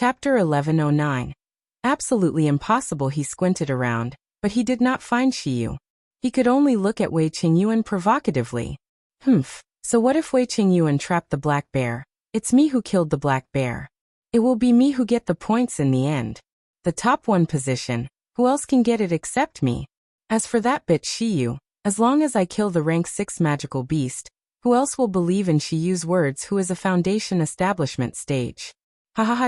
Chapter 1109. Absolutely impossible. He squinted around, but he did not find Shiyu. He could only look at Wei Qingyuan provocatively. So what if Wei Qingyuan trapped the black bear? It's me who killed the black bear. It will be me who get the points in the end. The top 1 position, who else can get it except me? As for that bitch Shiyu, as long as I kill the rank 6 magical beast, who else will believe in Shiyu's words, who is a foundation establishment stage?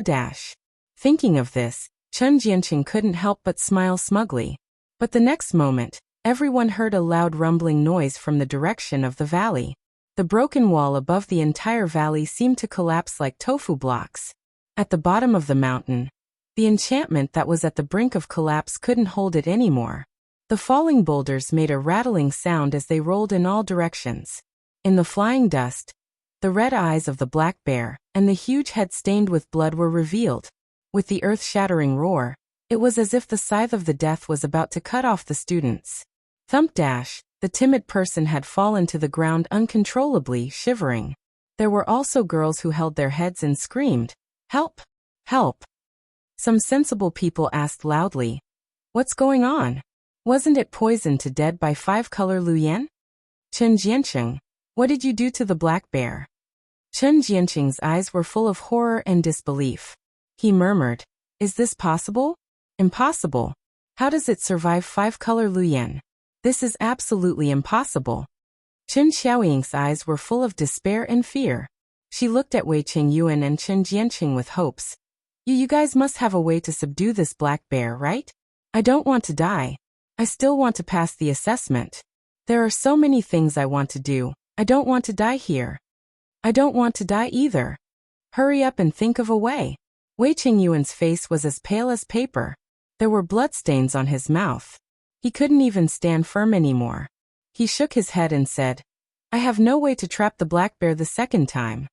Dash. Thinking of this, Chen Jianqing couldn't help but smile smugly. But the next moment, everyone heard a loud rumbling noise from the direction of the valley. The broken wall above the entire valley seemed to collapse like tofu blocks. At the bottom of the mountain, the enchantment that was at the brink of collapse couldn't hold it anymore. The falling boulders made a rattling sound as they rolled in all directions. In the flying dust, the red eyes of the black bear and the huge head stained with blood were revealed. With the earth-shattering roar, it was as if the scythe of the death was about to cut off the students. Thump dash, the timid person had fallen to the ground uncontrollably, shivering. There were also girls who held their heads and screamed, "Help! Help!" Some sensible people asked loudly, "What's going on? Wasn't it poisoned to death by 5-color Luyan?" Chen Jianqing, what did you do to the black bear? Chen Jianqing's eyes were full of horror and disbelief. He murmured, "Is this possible? Impossible. How does it survive 5-color Luyan? This is absolutely impossible." Chen Xiaoying's eyes were full of despair and fear. She looked at Wei Qingyuan and Chen Jianqing with hopes. You guys must have a way to subdue this black bear, right? I don't want to die. I still want to pass the assessment. There are so many things I want to do. I don't want to die here. I don't want to die either. Hurry up and think of a way. Wei Qingyuan's face was as pale as paper. There were bloodstains on his mouth. He couldn't even stand firm anymore. He shook his head and said, "I have no way to trap the black bear the second time."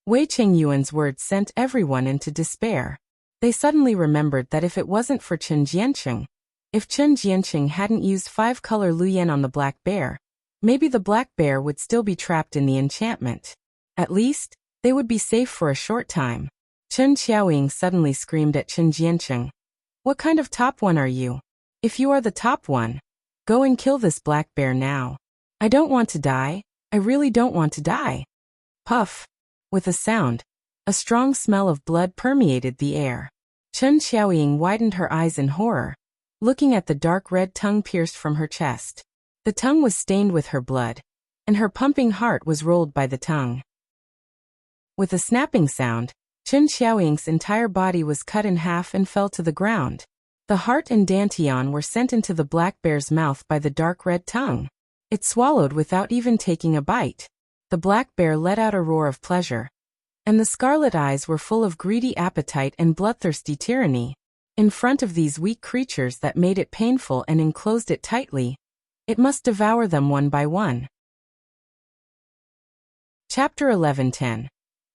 Wei Qingyuan's words sent everyone into despair. They suddenly remembered that if it wasn't for Chen Jianqing, if Chen Jianqing hadn't used 5-color Luyan on the black bear, maybe the black bear would still be trapped in the enchantment. At least, they would be safe for a short time. Chen Xiaoying suddenly screamed at Chen Jianqing, "What kind of top 1 are you? If you are the top 1, go and kill this black bear now. I don't want to die. I really don't want to die." Puff. With a sound, a strong smell of blood permeated the air. Chen Xiaoying widened her eyes in horror, looking at the dark red tongue pierced from her chest. The tongue was stained with her blood, and her pumping heart was rolled by the tongue. With a snapping sound, Chen Xiaoying's entire body was cut in half and fell to the ground. The heart and dantian were sent into the black bear's mouth by the dark red tongue. It swallowed without even taking a bite. The black bear let out a roar of pleasure, and the scarlet eyes were full of greedy appetite and bloodthirsty tyranny. In front of these weak creatures that made it painful and enclosed it tightly, it must devour them one by one. Chapter 1110.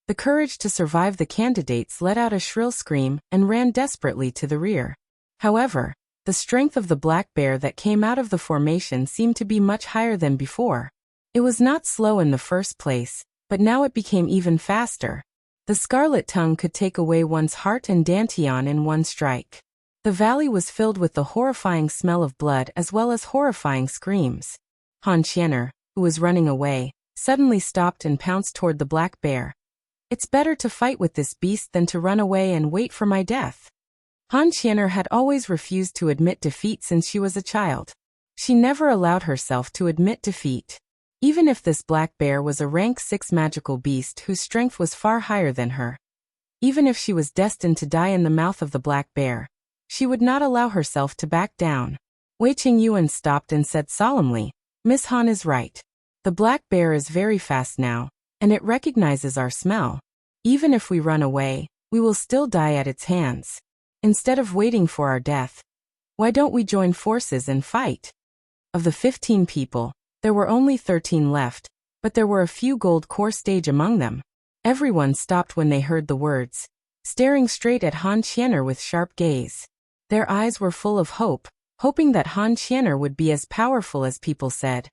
The courage to survive. The candidates let out a shrill scream and ran desperately to the rear. However, the strength of the black bear that came out of the formation seemed to be much higher than before. It was not slow in the first place, but now it became even faster. The scarlet tongue could take away one's heart and dantian in one strike. The valley was filled with the horrifying smell of blood as well as horrifying screams. Han Qianer, who was running away, suddenly stopped and pounced toward the black bear. "It's better to fight with this beast than to run away and wait for my death." Han Qianer had always refused to admit defeat since she was a child. She never allowed herself to admit defeat. Even if this black bear was a rank 6 magical beast whose strength was far higher than her, even if she was destined to die in the mouth of the black bear, she would not allow herself to back down. Wei Qingyuan stopped and said solemnly, "Miss Han is right. The black bear is very fast now, and it recognizes our smell. Even if we run away, we will still die at its hands. Instead of waiting for our death, why don't we join forces and fight?" Of the 15 people, there were only 13 left, but there were a few gold core stage among them. Everyone stopped when they heard the words, staring straight at Han Qianer with sharp gaze. Their eyes were full of hope, hoping that Han Qianer would be as powerful as people said.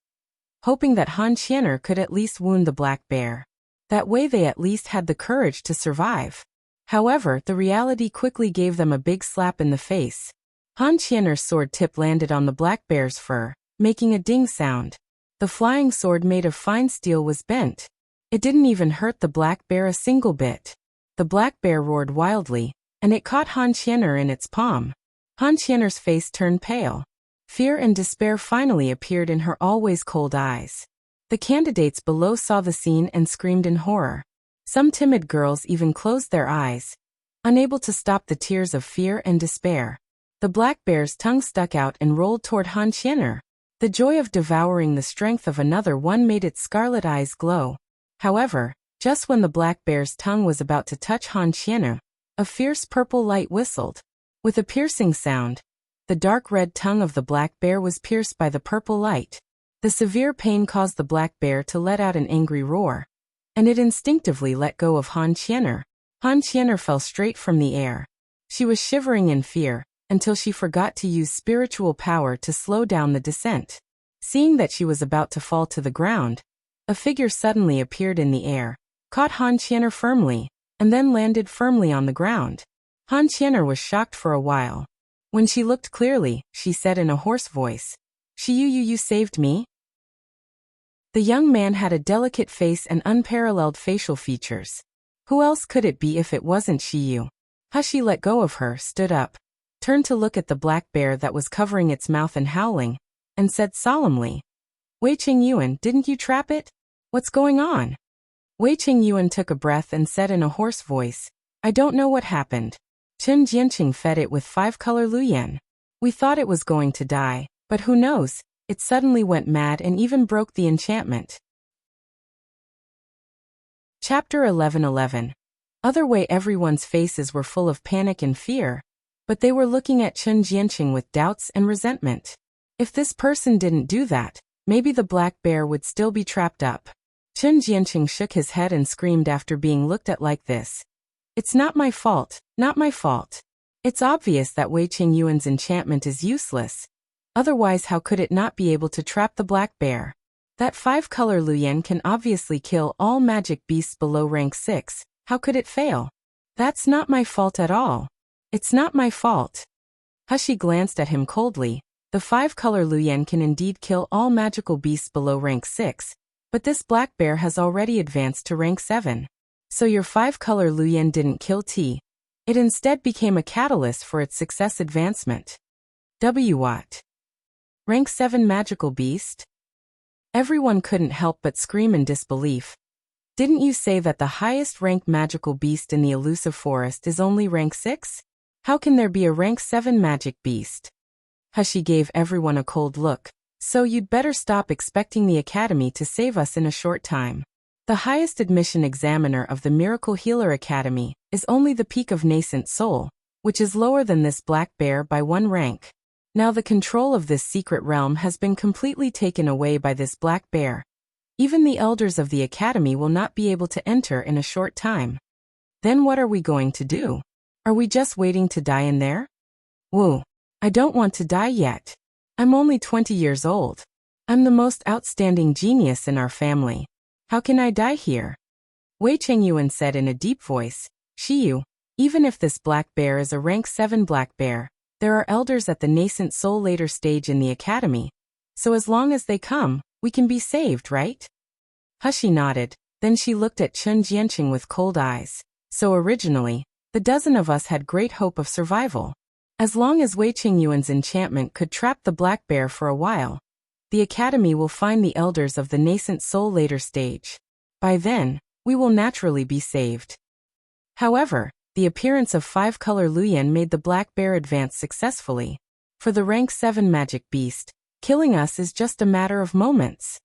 Hoping that Han Qianer could at least wound the black bear. That way they at least had the courage to survive. However, the reality quickly gave them a big slap in the face. Han Qian'er's sword tip landed on the black bear's fur, making a ding sound. The flying sword made of fine steel was bent. It didn't even hurt the black bear a single bit. The black bear roared wildly, and it caught Han Qian'er in its palm. Han Qian'er's face turned pale. Fear and despair finally appeared in her always cold eyes. The candidates below saw the scene and screamed in horror. Some timid girls even closed their eyes, unable to stop the tears of fear and despair. The black bear's tongue stuck out and rolled toward Han Qian'er. The joy of devouring the strength of another one made its scarlet eyes glow. However, just when the black bear's tongue was about to touch Han Qian'er, a fierce purple light whistled. With a piercing sound, the dark red tongue of the black bear was pierced by the purple light. The severe pain caused the black bear to let out an angry roar, and it instinctively let go of Han Qian'er. Han Qian'er fell straight from the air. She was shivering in fear, until she forgot to use spiritual power to slow down the descent. Seeing that she was about to fall to the ground, a figure suddenly appeared in the air, caught Han Qian'er firmly, and then landed firmly on the ground. Han Qian'er was shocked for a while. When she looked clearly, she said in a hoarse voice, You saved me?" The young man had a delicate face and unparalleled facial features. Who else could it be if it wasn't Xiyu? Hushi let go of her, stood up, turned to look at the black bear that was covering its mouth and howling, and said solemnly, "Wei Qingyuan, didn't you trap it? What's going on?" Wei Qingyuan took a breath and said in a hoarse voice, "I don't know what happened. Chen Jianqing fed it with 5-color Luyan. We thought it was going to die, but who knows, it suddenly went mad and even broke the enchantment." Chapter 11:11. Other way everyone's faces were full of panic and fear, but they were looking at Chen Jianqing with doubts and resentment. If this person didn't do that, maybe the black bear would still be trapped up. Chen Jianqing shook his head and screamed after being looked at like this. "It's not my fault, not my fault. It's obvious that Wei Qingyuan's enchantment is useless. Otherwise how could it not be able to trap the black bear? That 5-color Luyan can obviously kill all magic beasts below rank 6, how could it fail? That's not my fault at all. It's not my fault." Hushi glanced at him coldly. The 5-color Luyan can indeed kill all magical beasts below rank 6, but this black bear has already advanced to rank 7. So your 5-color Luyan didn't kill T. It instead became a catalyst for its success advancement. What? Rank 7 magical beast? Everyone couldn't help but scream in disbelief. Didn't you say that the highest ranked magical beast in the elusive forest is only rank 6? How can there be a rank 7 magic beast? Hushi gave everyone a cold look. So you'd better stop expecting the academy to save us in a short time. The highest admission examiner of the Miracle Healer Academy is only the peak of Nascent Soul, which is lower than this black bear by 1 rank. Now the control of this secret realm has been completely taken away by this black bear. Even the elders of the academy will not be able to enter in a short time. Then what are we going to do? Are we just waiting to die in there? Woo! I don't want to die yet. I'm only 20 years old. I'm the most outstanding genius in our family. How can I die here? Wei Qingyuan said in a deep voice, "Xiyu, even if this black bear is a rank 7 black bear, there are elders at the Nascent Soul later stage in the academy. So as long as they come, we can be saved, right?" Hushi nodded, then she looked at Chen Jianqing with cold eyes. "So originally, the dozen of us had great hope of survival. As long as Wei Qingyuan's enchantment could trap the black bear for a while, the academy will find the elders of the Nascent Soul later stage. By then, we will naturally be saved." However, the appearance of 5-color Luyan made the black bear advance successfully. For the rank 7 magic beast, killing us is just a matter of moments.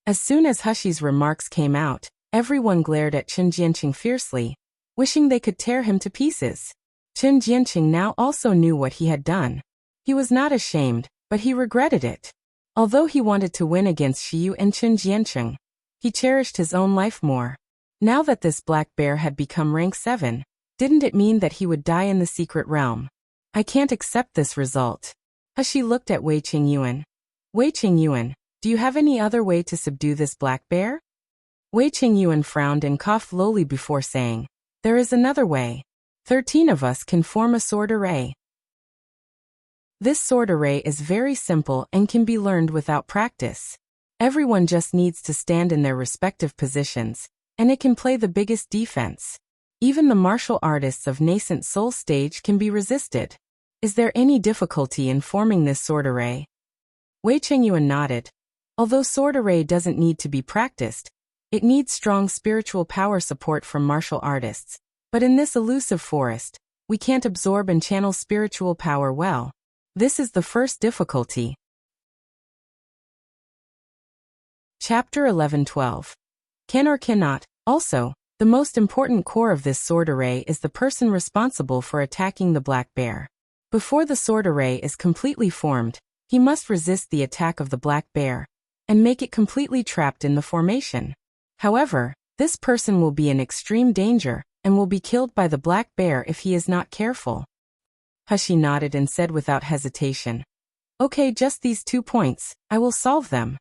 As soon as Hushi's remarks came out, everyone glared at Chen Jianqing fiercely, wishing they could tear him to pieces. Chen Jianqing now also knew what he had done. He was not ashamed, but he regretted it. Although he wanted to win against Xiyu and Chen Jianqing, he cherished his own life more. Now that this black bear had become rank 7, didn't it mean that he would die in the secret realm? I can't accept this result. Hushi looked at Wei Qingyuan. "Wei Qingyuan, do you have any other way to subdue this black bear?" Wei Qingyuan frowned and coughed lowly before saying, "There is another way. 13 of us can form a sword array. This sword array is very simple and can be learned without practice. Everyone just needs to stand in their respective positions, and it can play the biggest defense. Even the martial artists of nascent soul stage can be resisted. Is there any difficulty in forming this sword array? Wei Qingyuan nodded. Although sword array doesn't need to be practiced, it needs strong spiritual power support from martial artists. But in this elusive forest, we can't absorb and channel spiritual power well. This is the first difficulty. Chapter 11-12. Can or cannot. Also, the most important core of this sword array is the person responsible for attacking the black bear. Before the sword array is completely formed, he must resist the attack of the black bear and make it completely trapped in the formation. However, this person will be in extreme danger and will be killed by the black bear if he is not careful. Hushi nodded and said without hesitation, "Okay, just these 2 points, I will solve them."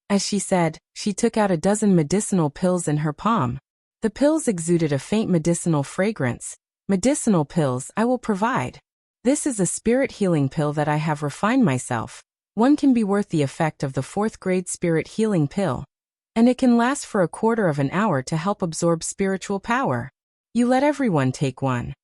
As she said, she took out a dozen medicinal pills in her palm. The pills exuded a faint medicinal fragrance. "Medicinal pills I will provide. This is a spirit healing pill that I have refined myself. One can be worth the effect of the 4th grade spirit healing pill. And it can last for a quarter of an hour to help absorb spiritual power. You let everyone take one."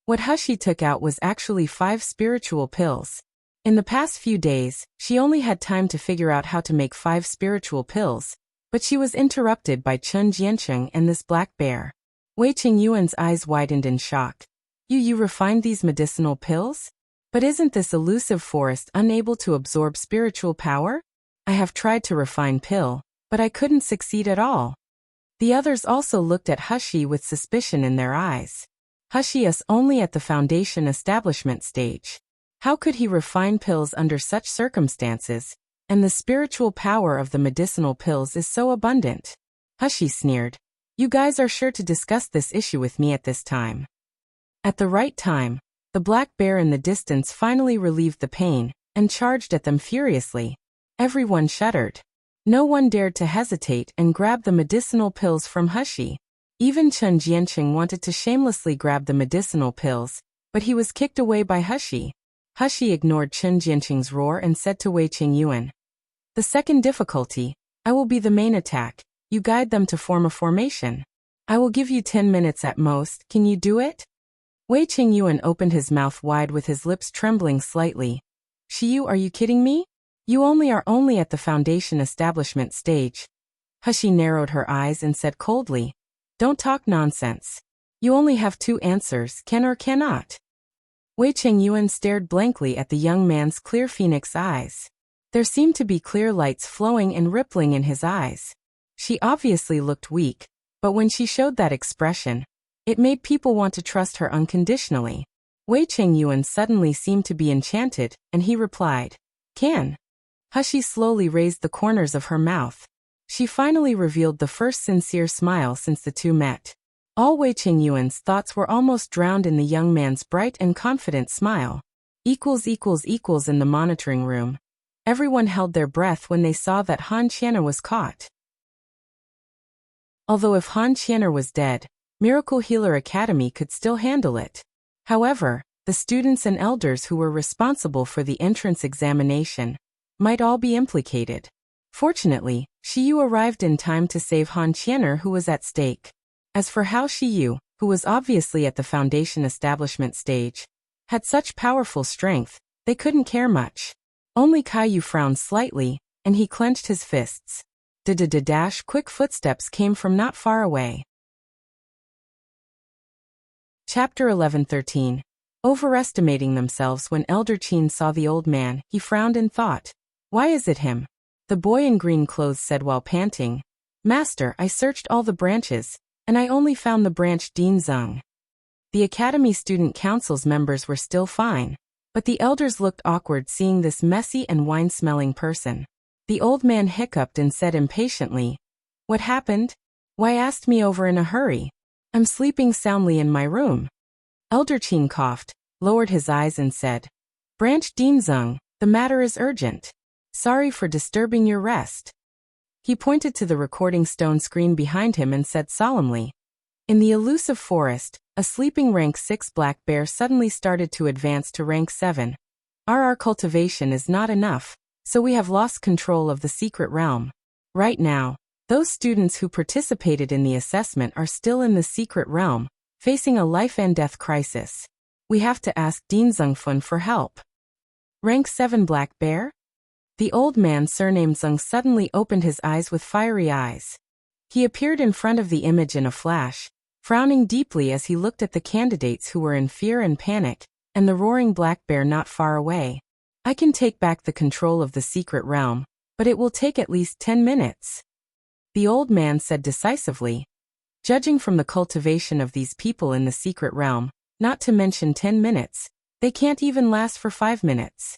What Hushi took out was actually 5 spiritual pills. In the past few days, she only had time to figure out how to make 5 spiritual pills, but she was interrupted by Chen Jiancheng and this black bear. Wei Qingyuan's eyes widened in shock. You refined these medicinal pills? But isn't this elusive forest unable to absorb spiritual power? I have tried to refine pill, but I couldn't succeed at all. The others also looked at Hushi with suspicion in their eyes. Hushi is only at the foundation establishment stage. How could he refine pills under such circumstances? And the spiritual power of the medicinal pills is so abundant. Hushi sneered. You guys are sure to discuss this issue with me at this time. At the right time, the black bear in the distance finally relieved the pain and charged at them furiously. Everyone shuddered. No one dared to hesitate and grab the medicinal pills from Hushi. Even Chen Jiancheng wanted to shamelessly grab the medicinal pills, but he was kicked away by Hushi. Hushi ignored Chen Jiancheng's roar and said to Wei Qingyuan, "The second difficulty, I will be the main attack. You guide them to form a formation. I will give you 10 minutes at most. Can you do it?" Wei Qingyuan opened his mouth wide with his lips trembling slightly. "Shiyu, are you kidding me? You are only at the foundation establishment stage." Hushi narrowed her eyes and said coldly, "Don't talk nonsense. You only have 2 answers, can or cannot." Wei Qingyuan stared blankly at the young man's clear phoenix eyes. There seemed to be clear lights flowing and rippling in his eyes. She obviously looked weak, but when she showed that expression, it made people want to trust her unconditionally. Wei Qingyuan suddenly seemed to be enchanted, and he replied, "Can." Hushi slowly raised the corners of her mouth. She finally revealed the first sincere smile since the two met. All Wei Qingyuan's thoughts were almost drowned in the young man's bright and confident smile. In the monitoring room. Everyone held their breath when they saw that Han Qian'er was caught. Although if Han Qian'er was dead, Miracle Healer Academy could still handle it. However, the students and elders who were responsible for the entrance examination might all be implicated. Fortunately, Shiyu arrived in time to save Han Qian'er, who was at stake. As for Hao Shiyu, who was obviously at the foundation establishment stage, had such powerful strength, they couldn't care much. Only Caillou frowned slightly, and he clenched his fists. Dash! Quick footsteps came from not far away. Chapter 11-13. Overestimating themselves. When Elder Qin saw the old man, he frowned and thought, "Why is it him?" The boy in green clothes said while panting, "Master, I searched all the branches, and I only found the branch Dean Zeng." The Academy Student Council's members were still fine, but the elders looked awkward seeing this messy and wine-smelling person. The old man hiccuped and said impatiently, "What happened? Why asked me over in a hurry? I'm sleeping soundly in my room." Elder Qin coughed, lowered his eyes and said, "Branch Dean Zeng, the matter is urgent. Sorry for disturbing your rest." He pointed to the recording stone screen behind him and said solemnly, "In the elusive forest, A sleeping rank 6 black bear suddenly started to advance to rank 7. Our cultivation is not enough, so we have lost control of the secret realm. Right now, those students who participated in the assessment are still in the secret realm, facing a life and death crisis. We have to ask Dean Zhengfun for help. Rank 7 black bear? The old man surnamed Zheng suddenly opened his eyes with fiery eyes. He appeared in front of the image in a flash, frowning deeply as he looked at the candidates who were in fear and panic, and the roaring black bear not far away. I can take back the control of the secret realm, but it will take at least 10 minutes. The old man said decisively. Judging from the cultivation of these people in the secret realm, not to mention 10 minutes, they can't even last for 5 minutes.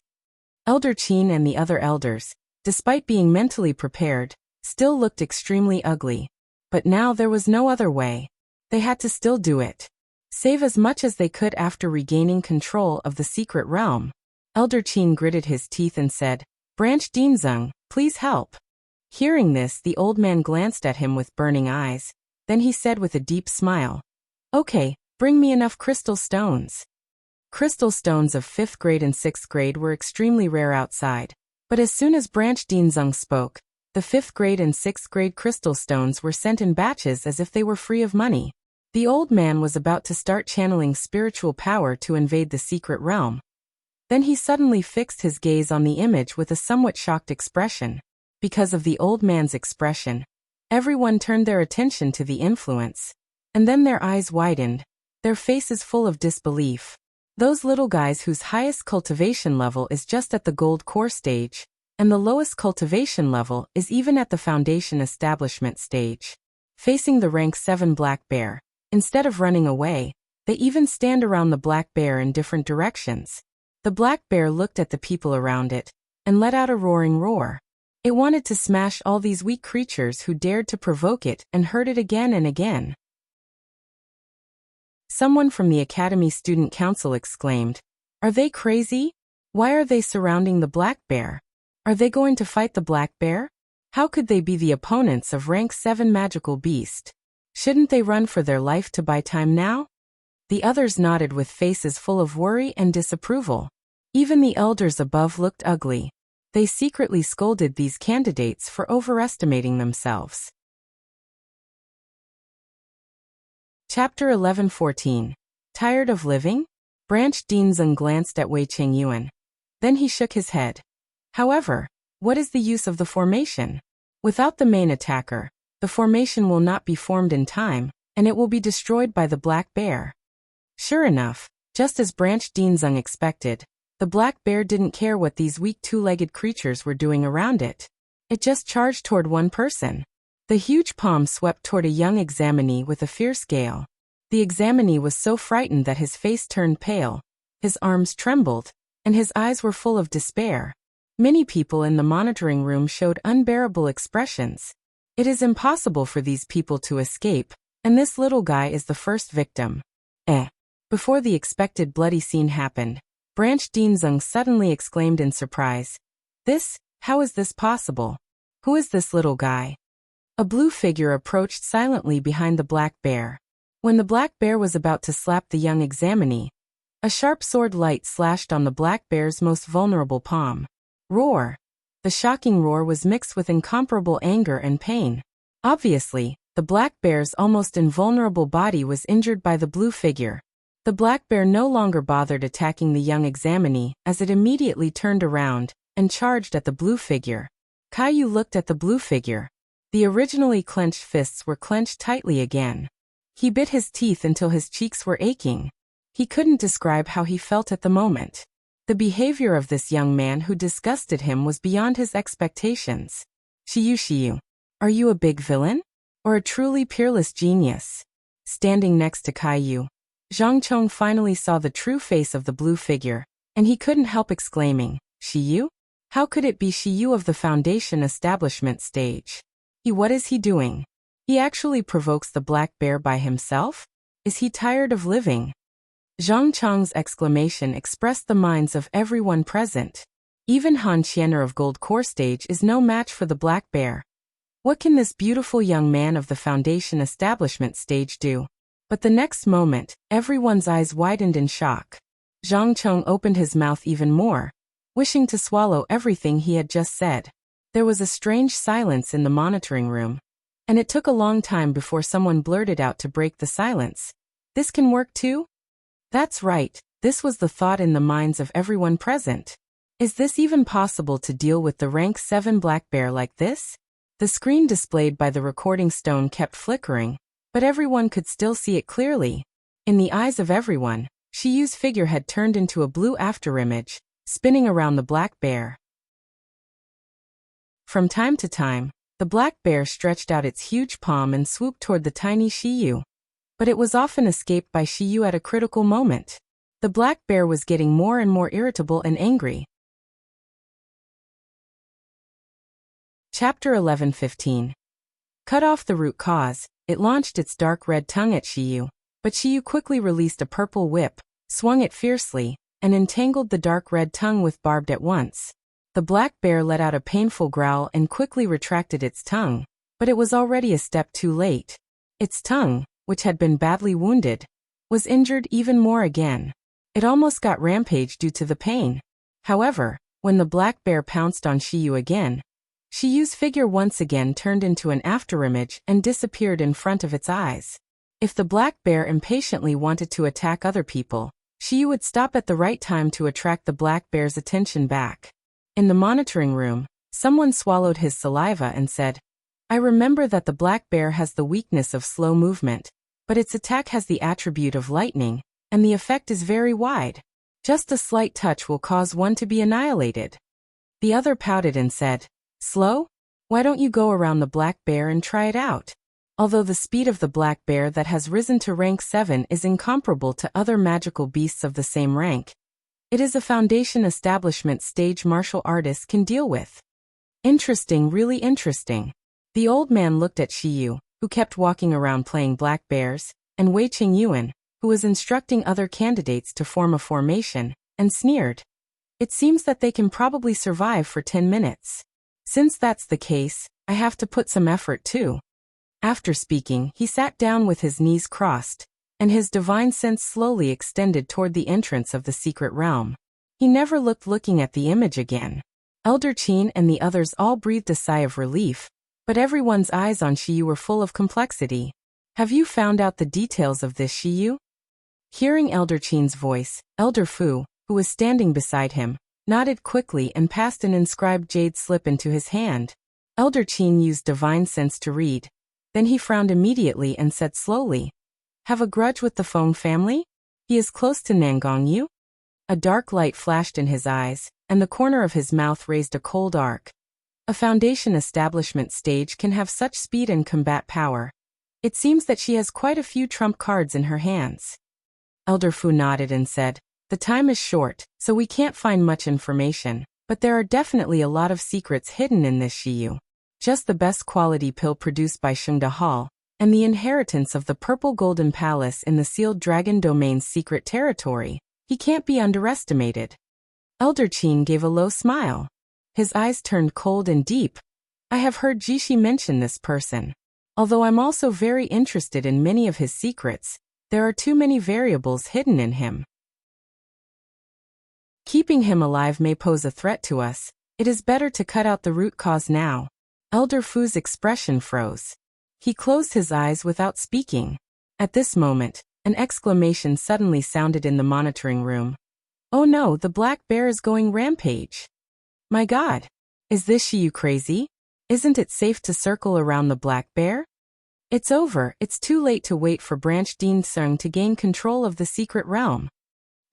Elder Qin and the other elders, despite being mentally prepared, still looked extremely ugly. But now there was no other way. They had to still do it. Save as much as they could after regaining control of the secret realm. Elder Qin gritted his teeth and said, Branch Dinzeng, please help. Hearing this, the old man glanced at him with burning eyes. Then he said with a deep smile, Okay, bring me enough crystal stones. Crystal stones of 5th grade and 6th grade were extremely rare outside. But as soon as Branch Dinzeng spoke, the 5th grade and 6th grade crystal stones were sent in batches as if they were free of money. The old man was about to start channeling spiritual power to invade the secret realm. Then he suddenly fixed his gaze on the image with a somewhat shocked expression. Because of the old man's expression, everyone turned their attention to the influence. And then their eyes widened, their faces full of disbelief. Those little guys whose highest cultivation level is just at the gold core stage, and the lowest cultivation level is even at the foundation establishment stage. Facing the rank 7 black bear, instead of running away, they even stand around the black bear in different directions. The black bear looked at the people around it, and let out a roaring roar. It wanted to smash all these weak creatures who dared to provoke it and hurt it again and again. Someone from the Academy Student Council exclaimed, Are they crazy? Why are they surrounding the black bear? Are they going to fight the black bear? How could they be the opponents of rank 7 magical beast? Shouldn't they run for their life to buy time now? The others nodded with faces full of worry and disapproval. Even the elders above looked ugly. They secretly scolded these candidates for overestimating themselves. Chapter 11-14. Tired of living? Branch Dinzeng glanced at Wei Qingyuan. Then he shook his head. However, what is the use of the formation? Without the main attacker, the formation will not be formed in time, and it will be destroyed by the black bear. Sure enough, just as Branch Dinzeng expected, the black bear didn't care what these weak two-legged creatures were doing around it. It just charged toward one person. The huge palm swept toward a young examinee with a fierce gale. The examinee was so frightened that his face turned pale, his arms trembled, and his eyes were full of despair. Many people in the monitoring room showed unbearable expressions. It is impossible for these people to escape, and this little guy is the first victim. Before the expected bloody scene happened, Branch Dinzeng suddenly exclaimed in surprise. How is this possible? Who is this little guy? A blue figure approached silently behind the black bear. When the black bear was about to slap the young examinee, a sharp sword light slashed on the black bear's most vulnerable palm. Roar! The shocking roar was mixed with incomparable anger and pain. Obviously, the black bear's almost invulnerable body was injured by the blue figure. The black bear no longer bothered attacking the young examinee as it immediately turned around and charged at the blue figure. Caillou looked at the blue figure. The originally clenched fists were clenched tightly again. He bit his teeth until his cheeks were aching. He couldn't describe how he felt at the moment. The behavior of this young man who disgusted him was beyond his expectations. Shiyu, are you a big villain? Or a truly peerless genius? Standing next to Caillou, Zhang Chong finally saw the true face of the blue figure, and he couldn't help exclaiming, Shiyu? How could it be Shiyu of the Foundation establishment stage? What is he doing? He actually provokes the black bear by himself? Is he tired of living? Zhang Chong's exclamation expressed the minds of everyone present. Even Han Qianer of Gold Core Stage is no match for the black bear. What can this beautiful young man of the Foundation establishment stage do? But the next moment, everyone's eyes widened in shock. Zhang Cheng opened his mouth even more, wishing to swallow everything he had just said. There was a strange silence in the monitoring room, and it took a long time before someone blurted out to break the silence. "This can work too?" That's right, this was the thought in the minds of everyone present. Is this even possible to deal with the rank 7 black bear like this? The screen displayed by the recording stone kept flickering, but everyone could still see it clearly. In the eyes of everyone, Shiyu's figure had turned into a blue afterimage, spinning around the black bear. From time to time, the black bear stretched out its huge palm and swooped toward the tiny Shiyu. But it was often escaped by Shiyu at a critical moment. The black bear was getting more and more irritable and angry. Chapter 11:15. Cut off the root cause. It launched its dark red tongue at Shiyu, but Shiyu quickly released a purple whip, swung it fiercely, and entangled the dark red tongue with barbed at once. The black bear let out a painful growl and quickly retracted its tongue, but it was already a step too late. Its tongue, which had been badly wounded, was injured even more again. It almost got rampage due to the pain. However, when the black bear pounced on Shiyu again, Shiyu's figure once again turned into an afterimage and disappeared in front of its eyes. If the black bear impatiently wanted to attack other people, Shiyu would stop at the right time to attract the black bear's attention back. In the monitoring room, someone swallowed his saliva and said, "I remember that the black bear has the weakness of slow movement, but its attack has the attribute of lightning, and the effect is very wide. Just a slight touch will cause one to be annihilated." The other pouted and said, "Slow? Why don't you go around the black bear and try it out?" Although the speed of the black bear that has risen to rank 7 is incomparable to other magical beasts of the same rank, it is a foundation establishment stage martial artists can deal with. Interesting, really interesting. The old man looked at Shiyu, who kept walking around playing black bears, and Wei Qingyuan, who was instructing other candidates to form a formation, and sneered. "It seems that they can probably survive for 10 minutes. Since that's the case, I have to put some effort too." After speaking, he sat down with his knees crossed, and his divine sense slowly extended toward the entrance of the secret realm. He never looking at the image again. Elder Qin and the others all breathed a sigh of relief, but everyone's eyes on Shiyu were full of complexity. "Have you found out the details of this, Shiyu?" Hearing Elder Qin's voice, Elder Fu, who was standing beside him, nodded quickly and passed an inscribed jade slip into his hand. Elder Qin used divine sense to read. Then he frowned immediately and said slowly, "Have a grudge with the Feng family? He is close to Nangongyu?" A dark light flashed in his eyes, and the corner of his mouth raised a cold arc. A foundation establishment stage can have such speed and combat power. It seems that she has quite a few trump cards in her hands. Elder Fu nodded and said, "The time is short, so we can't find much information, but there are definitely a lot of secrets hidden in this Shiyu. Just the best quality pill produced by Shengda Hall, and the inheritance of the purple golden palace in the sealed dragon domain's secret territory. He can't be underestimated." Elder Qin gave a low smile. His eyes turned cold and deep. "I have heard Jishi mention this person. Although I'm also very interested in many of his secrets, there are too many variables hidden in him. Keeping him alive may pose a threat to us. It is better to cut out the root cause now." Elder Fu's expression froze. He closed his eyes without speaking. At this moment, an exclamation suddenly sounded in the monitoring room. "Oh no, the black bear is going rampage. My God! Is this Shiyu crazy? Isn't it safe to circle around the black bear? It's over, it's too late to wait for Branch Dean Sung to gain control of the secret realm."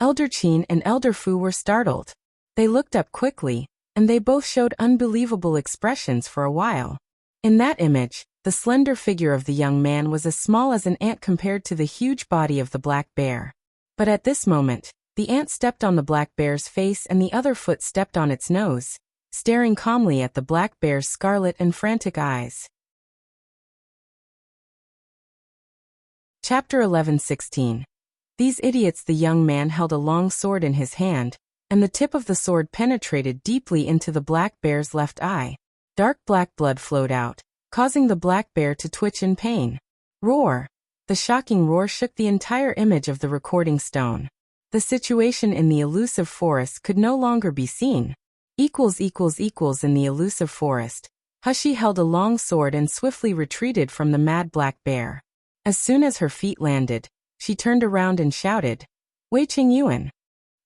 Elder Qin and Elder Fu were startled. They looked up quickly, and they both showed unbelievable expressions for a while. In that image, the slender figure of the young man was as small as an ant compared to the huge body of the black bear. But at this moment, the ant stepped on the black bear's face and the other foot stepped on its nose, staring calmly at the black bear's scarlet and frantic eyes. Chapter 11:16. These idiots. The young man held a long sword in his hand, and the tip of the sword penetrated deeply into the black bear's left eye. Dark black blood flowed out, causing the black bear to twitch in pain. Roar! The shocking roar shook the entire image of the recording stone. The situation in the elusive forest could no longer be seen. In the elusive forest, Hushi held a long sword and swiftly retreated from the mad black bear. As soon as her feet landed, she turned around and shouted, "Wei Qingyuan!"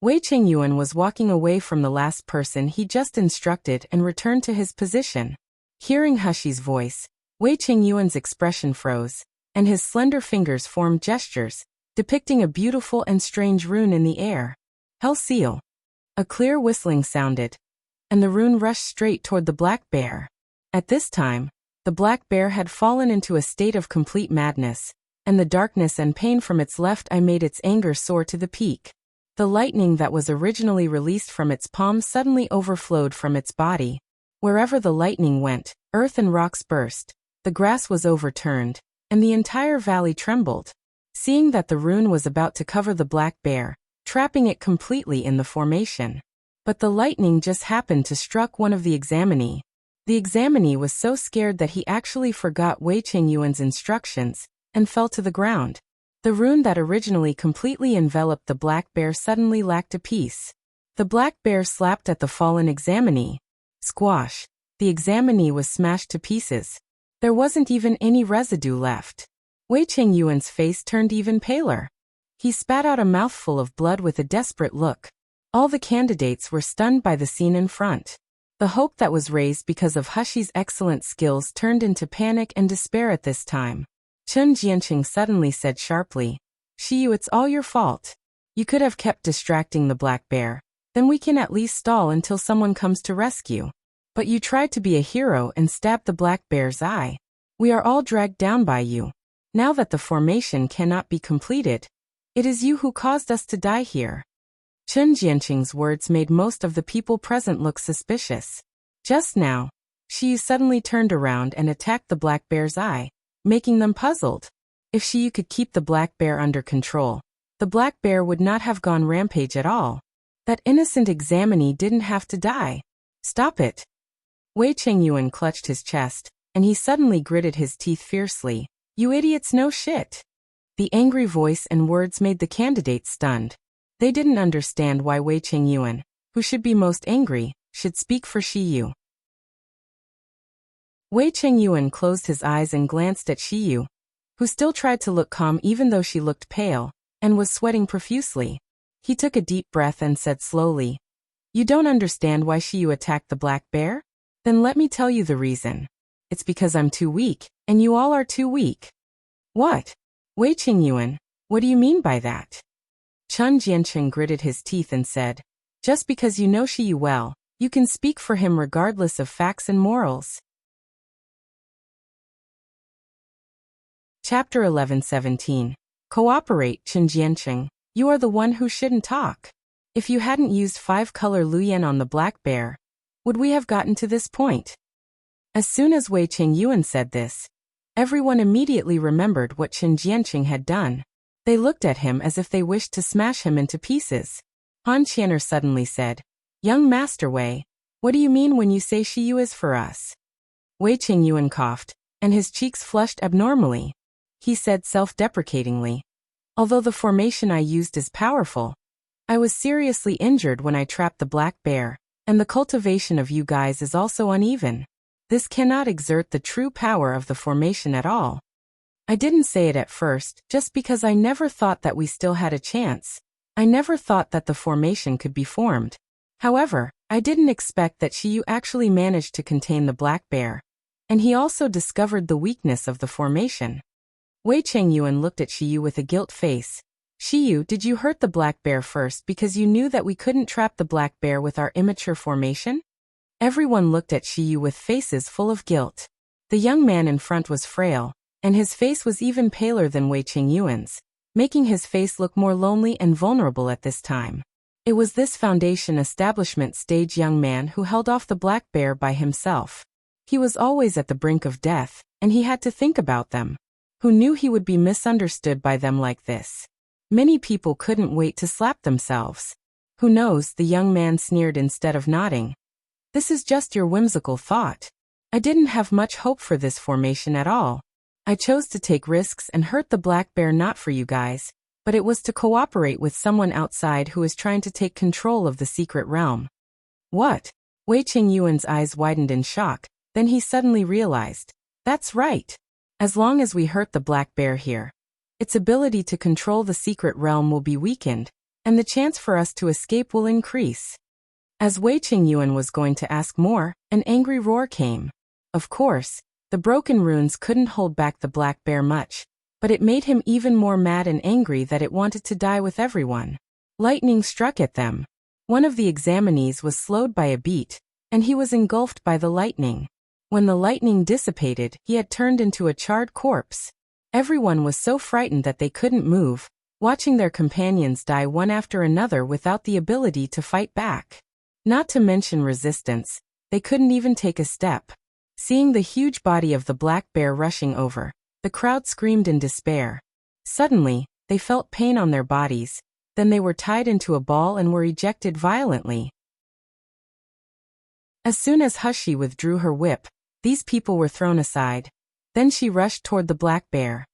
Wei Qingyuan was walking away from the last person he just instructed and returned to his position. Hearing Hushi's voice, Wei Qingyuan's expression froze, and his slender fingers formed gestures, depicting a beautiful and strange rune in the air. Hell Seal. A clear whistling sounded, and the rune rushed straight toward the black bear. At this time, the black bear had fallen into a state of complete madness, and the darkness and pain from its left eye made its anger soar to the peak. The lightning that was originally released from its palm suddenly overflowed from its body. Wherever the lightning went, earth and rocks burst, the grass was overturned, and the entire valley trembled. Seeing that the rune was about to cover the black bear, trapping it completely in the formation. But the lightning just happened to struck one of the examinee. The examinee was so scared that he actually forgot Wei Qingyuan's instructions, and fell to the ground. The rune that originally completely enveloped the black bear suddenly lacked a piece. The black bear slapped at the fallen examinee. Squash! The examinee was smashed to pieces. There wasn't even any residue left. Wei Qingyuan's face turned even paler. He spat out a mouthful of blood with a desperate look. All the candidates were stunned by the scene in front. The hope that was raised because of Hushi's excellent skills turned into panic and despair at this time. Chen Jianqing suddenly said sharply, "Shiyu, it's all your fault. You could have kept distracting the black bear. Then we can at least stall until someone comes to rescue. But you tried to be a hero and stabbed the black bear's eye. We are all dragged down by you. Now that the formation cannot be completed, it is you who caused us to die here." Chen Jianqing's words made most of the people present look suspicious. Just now, Shiyu suddenly turned around and attacked the black bear's eye, making them puzzled. If Shiyu could keep the black bear under control, the black bear would not have gone rampage at all. That innocent examinee didn't have to die. Stop it! Wei Qingyuan clutched his chest, and he suddenly gritted his teeth fiercely. "You idiots, no shit!" The angry voice and words made the candidates stunned. They didn't understand why Wei Qingyuan, who should be most angry, should speak for Shiyu. Wei Qingyuan closed his eyes and glanced at Shiyu, who still tried to look calm even though she looked pale, and was sweating profusely. He took a deep breath and said slowly, "You don't understand why Shiyu attacked the black bear? Then let me tell you the reason. It's because I'm too weak, and you all are too weak." "What? Wei Qingyuan, what do you mean by that?" Chen Jianqing gritted his teeth and said, "Just because you know Shiyu well, you can speak for him regardless of facts and morals." Chapter 11:17. Cooperate, Chen Jianqing. You are the one who shouldn't talk. If you hadn't used 5-color Luyan on the black bear, would we have gotten to this point? As soon as Wei Qingyuan said this, everyone immediately remembered what Chen Jianqing had done. They looked at him as if they wished to smash him into pieces. Han Qianer suddenly said, "Young Master Wei, what do you mean when you say Shiyu is for us?" Wei Qingyuan coughed, and his cheeks flushed abnormally. He said self-deprecatingly, "Although the formation I used is powerful, I was seriously injured when I trapped the black bear, and the cultivation of you guys is also uneven. This cannot exert the true power of the formation at all. I didn't say it at first, just because I never thought that we still had a chance. I never thought that the formation could be formed. However, I didn't expect that Shiyu actually managed to contain the black bear, and he also discovered the weakness of the formation." Wei Qingyuan looked at Shiyu with a guilt face. "Shiyu, did you hurt the black bear first because you knew that we couldn't trap the black bear with our immature formation?" Everyone looked at Shiyu with faces full of guilt. The young man in front was frail, and his face was even paler than Wei Qingyuan's, making his face look more lonely and vulnerable at this time. It was this Foundation establishment stage young man who held off the black bear by himself. He was always at the brink of death, and he had to think about them. Who knew he would be misunderstood by them like this? Many people couldn't wait to slap themselves. "Who knows?" the young man sneered instead of nodding. "This is just your whimsical thought. I didn't have much hope for this formation at all. I chose to take risks and hurt the black bear not for you guys, but it was to cooperate with someone outside who is trying to take control of the secret realm. What? Wei Qingyuan's eyes widened in shock, then he suddenly realized. That's right. As long as we hurt the black bear here, its ability to control the secret realm will be weakened, and the chance for us to escape will increase. As Wei Qingyuan was going to ask more, an angry roar came. Of course, the broken runes couldn't hold back the black bear much, but it made him even more mad and angry that it wanted to die with everyone. Lightning struck at them. One of the examinees was slowed by a beat, and he was engulfed by the lightning. When the lightning dissipated, he had turned into a charred corpse. Everyone was so frightened that they couldn't move, watching their companions die one after another without the ability to fight back. Not to mention resistance, they couldn't even take a step. Seeing the huge body of the black bear rushing over, the crowd screamed in despair. Suddenly, they felt pain on their bodies, then they were tied into a ball and were ejected violently. As soon as Hushi withdrew her whip, these people were thrown aside. Then she rushed toward the black bear.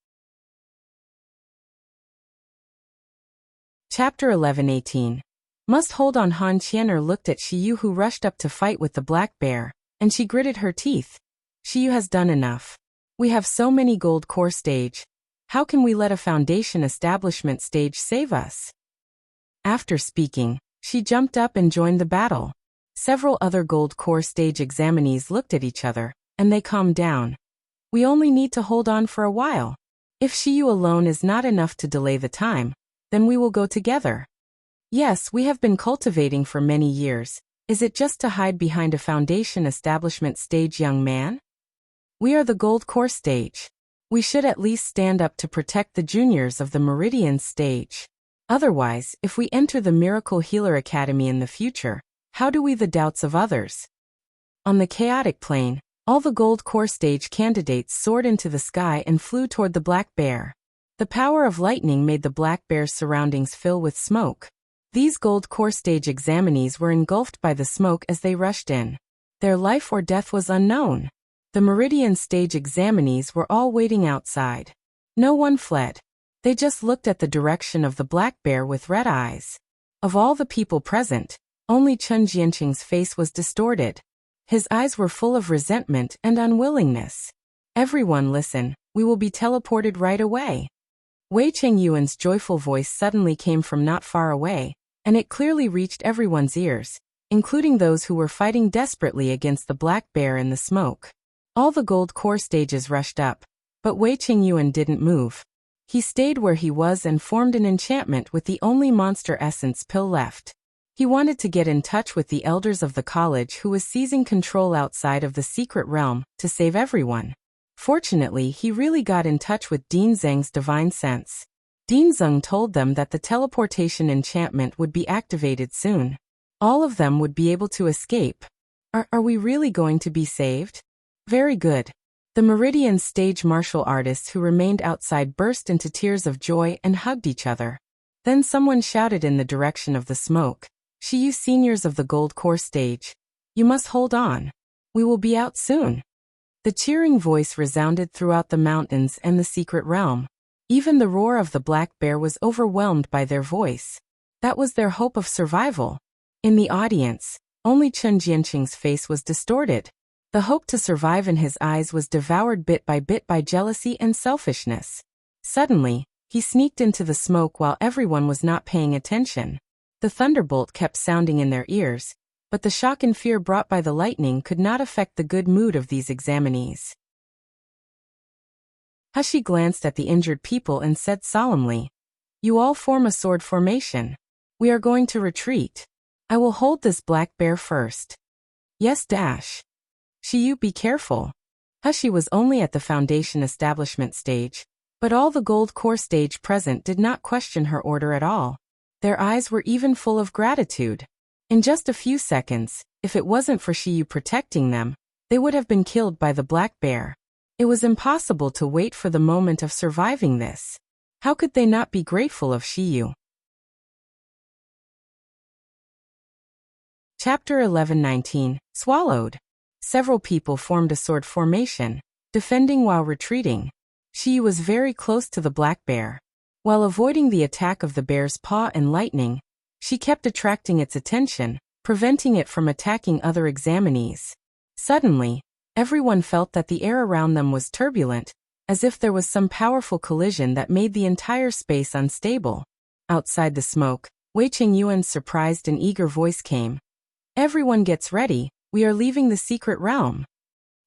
Chapter 11:18. Must hold on. Han Qianer looked at Shiyu, who rushed up to fight with the black bear, and she gritted her teeth. Shiyu has done enough. We have so many gold core stage. How can we let a foundation establishment stage save us? After speaking, she jumped up and joined the battle. Several other gold core stage examinees looked at each other, and they calmed down. We only need to hold on for a while. If Shiyu alone is not enough to delay the time, then we will go together. Yes, we have been cultivating for many years. Is it just to hide behind a foundation establishment stage, young man? We are the gold core stage. We should at least stand up to protect the juniors of the Meridian stage. Otherwise, if we enter the Miracle Healer Academy in the future, how do we the doubts of others? On the chaotic plane, all the gold core stage candidates soared into the sky and flew toward the black bear. The power of lightning made the black bear's surroundings fill with smoke. These gold core stage examinees were engulfed by the smoke as they rushed in. Their life or death was unknown. The Meridian stage examinees were all waiting outside. No one fled. They just looked at the direction of the black bear with red eyes. Of all the people present, only Chun Jianqing's face was distorted. His eyes were full of resentment and unwillingness. Everyone listen, we will be teleported right away. Wei Qingyuan's joyful voice suddenly came from not far away, and it clearly reached everyone's ears, including those who were fighting desperately against the black bear in the smoke. All the gold core stages rushed up, but Wei Qingyuan didn't move. He stayed where he was and formed an enchantment with the only monster essence pill left. He wanted to get in touch with the elders of the college who was seizing control outside of the secret realm to save everyone. Fortunately, he really got in touch with Dean Zheng's divine sense. Dean Zheng told them that the teleportation enchantment would be activated soon. All of them would be able to escape. Are we really going to be saved? Very good. The Meridian stage martial artists who remained outside burst into tears of joy and hugged each other. Then someone shouted in the direction of the smoke, Shiyu seniors of the gold core stage, you must hold on. We will be out soon. The cheering voice resounded throughout the mountains and the secret realm. Even the roar of the black bear was overwhelmed by their voice. That was their hope of survival. In the audience, only Chun Jianqing's face was distorted. The hope to survive in his eyes was devoured bit by jealousy and selfishness. Suddenly, he sneaked into the smoke while everyone was not paying attention. The thunderbolt kept sounding in their ears, but the shock and fear brought by the lightning could not affect the good mood of these examinees. Hushi glanced at the injured people and said solemnly, You all form a sword formation. We are going to retreat. I will hold this black bear first. Yes dash. Shiyu, be careful. Hushi was only at the foundation establishment stage, but all the gold core stage present did not question her order at all. Their eyes were even full of gratitude. In just a few seconds, if it wasn't for Shiyu protecting them, they would have been killed by the black bear. It was impossible to wait for the moment of surviving this. How could they not be grateful of Shiyu? Chapter 11:19, Swallowed. Several people formed a sword formation, defending while retreating. She was very close to the black bear. While avoiding the attack of the bear's paw and lightning, she kept attracting its attention, preventing it from attacking other examinees. Suddenly, everyone felt that the air around them was turbulent, as if there was some powerful collision that made the entire space unstable. Outside the smoke, Wei Qingyuan's surprised and eager voice came. "Everyone gets ready, we are leaving the secret realm."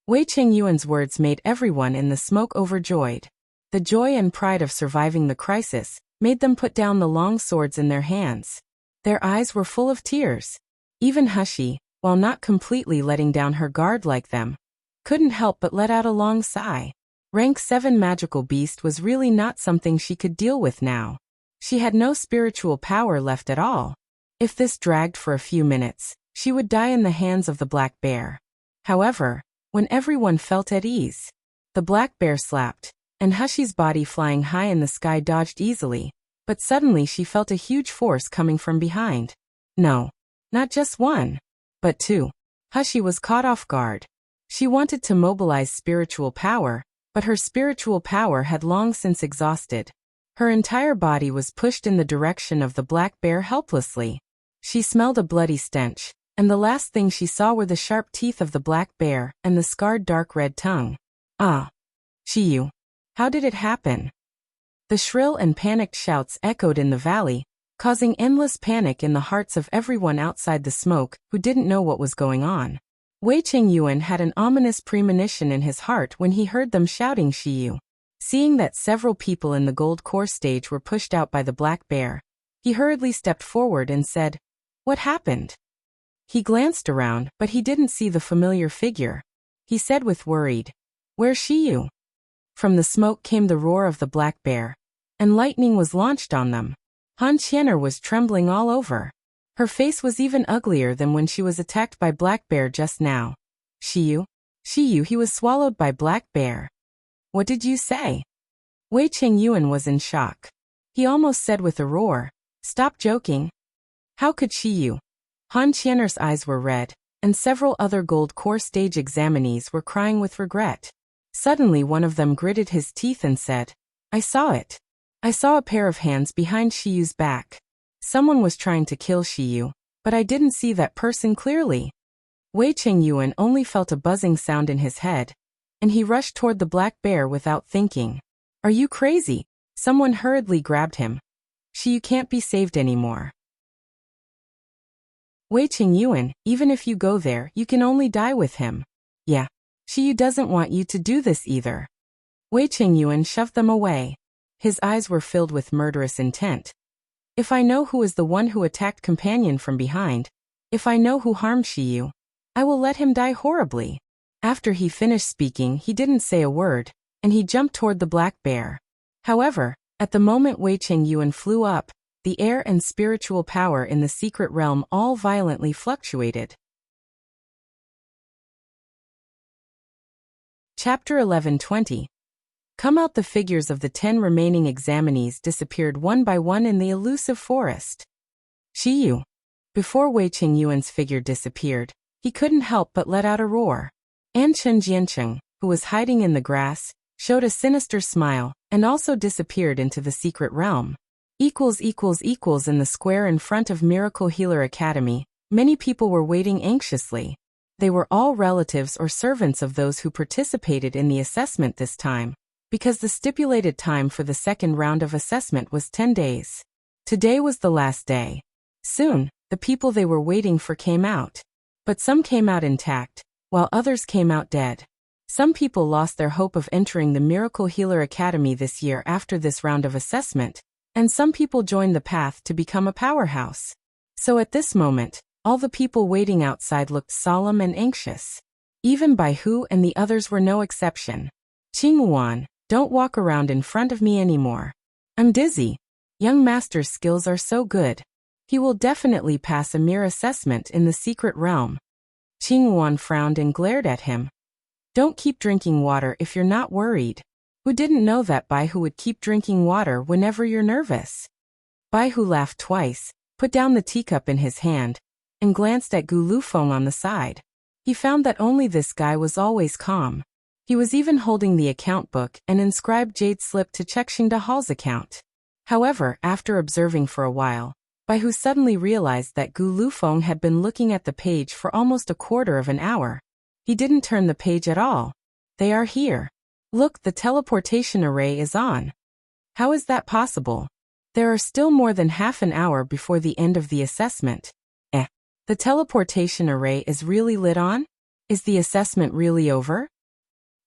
Wei Qingyuan's words made everyone in the smoke overjoyed. The joy and pride of surviving the crisis made them put down the long swords in their hands. Their eyes were full of tears. Even Hushi, while not completely letting down her guard like them, couldn't help but let out a long sigh. Rank 7 magical beast was really not something she could deal with now. She had no spiritual power left at all. If this dragged for a few minutes, she would die in the hands of the black bear. However, when everyone felt at ease, the black bear slapped, and Hushi's body flying high in the sky dodged easily, but suddenly she felt a huge force coming from behind. No, not just one, but two. Hushi was caught off guard. She wanted to mobilize spiritual power, but her spiritual power had long since exhausted. Her entire body was pushed in the direction of the black bear helplessly. She smelled a bloody stench, and the last thing she saw were the sharp teeth of the black bear and the scarred dark red tongue. Ah! Shiyu! How did it happen? The shrill and panicked shouts echoed in the valley, causing endless panic in the hearts of everyone outside the smoke who didn't know what was going on. Wei Qingyuan had an ominous premonition in his heart when he heard them shouting Shiyu. Seeing that several people in the gold core stage were pushed out by the black bear, he hurriedly stepped forward and said, "What happened?" He glanced around, but he didn't see the familiar figure. He said with worried, "Where's Shiyu?" From the smoke came the roar of the black bear, and lightning was launched on them. Han Qianer was trembling all over. Her face was even uglier than when she was attacked by black bear just now. Shiyu? Shiyu, he was swallowed by black bear. What did you say? Wei Qingyuan was in shock. He almost said with a roar, "Stop joking." How could Shiyu? Han Qianer's eyes were red, and several other gold core stage examinees were crying with regret. Suddenly one of them gritted his teeth and said, "I saw it. I saw a pair of hands behind Shiyu's back. Someone was trying to kill Shiyu, but I didn't see that person clearly." Wei Qingyuan only felt a buzzing sound in his head, and he rushed toward the black bear without thinking. "Are you crazy?" Someone hurriedly grabbed him. "Shiyu can't be saved anymore." Wei Qingyuan, even if you go there, you can only die with him. Yeah. Shiyu doesn't want you to do this either. Wei Qingyuan shoved them away. His eyes were filled with murderous intent. If I know who is the one who attacked companion from behind, if I know who harmed Shiyu, I will let him die horribly. After he finished speaking, he didn't say a word, and he jumped toward the black bear. However, at the moment Wei Qingyuan flew up, the air and spiritual power in the secret realm all violently fluctuated. Chapter 11:20. Come out. The figures of the 10 remaining examinees disappeared one by one in the elusive forest. Shiyu. Before Wei Qingyuan's figure disappeared, he couldn't help but let out a roar. Anchen Jiancheng, who was hiding in the grass, showed a sinister smile, and also disappeared into the secret realm. In the square in front of Miracle Healer Academy, many people were waiting anxiously. They were all relatives or servants of those who participated in the assessment this time, because the stipulated time for the second round of assessment was 10 days. Today was the last day. Soon, the people they were waiting for came out. But some came out intact, while others came out dead. Some people lost their hope of entering the Miracle Healer Academy this year after this round of assessment, and some people joined the path to become a powerhouse. So at this moment, all the people waiting outside looked solemn and anxious. Even Bai Hu and the others were no exception. "Qingwan, don't walk around in front of me anymore. I'm dizzy. Young master's skills are so good. He will definitely pass a mere assessment in the secret realm." Qingwan frowned and glared at him. "Don't keep drinking water if you're not worried." Who didn't know that Bai Hu would keep drinking water whenever you're nervous? Bai Hu laughed twice, put down the teacup in his hand, and glanced at Gu Lufeng on the side. He found that only this guy was always calm. He was even holding the account book and inscribed jade slip to check Xingda Hall's account. However, after observing for a while, Baihu suddenly realized that Gu Lufeng had been looking at the page for almost a quarter of an hour. He didn't turn the page at all. They are here. Look, the teleportation array is on. How is that possible? There are still more than half an hour before the end of the assessment. The teleportation array is really lit on? Is the assessment really over?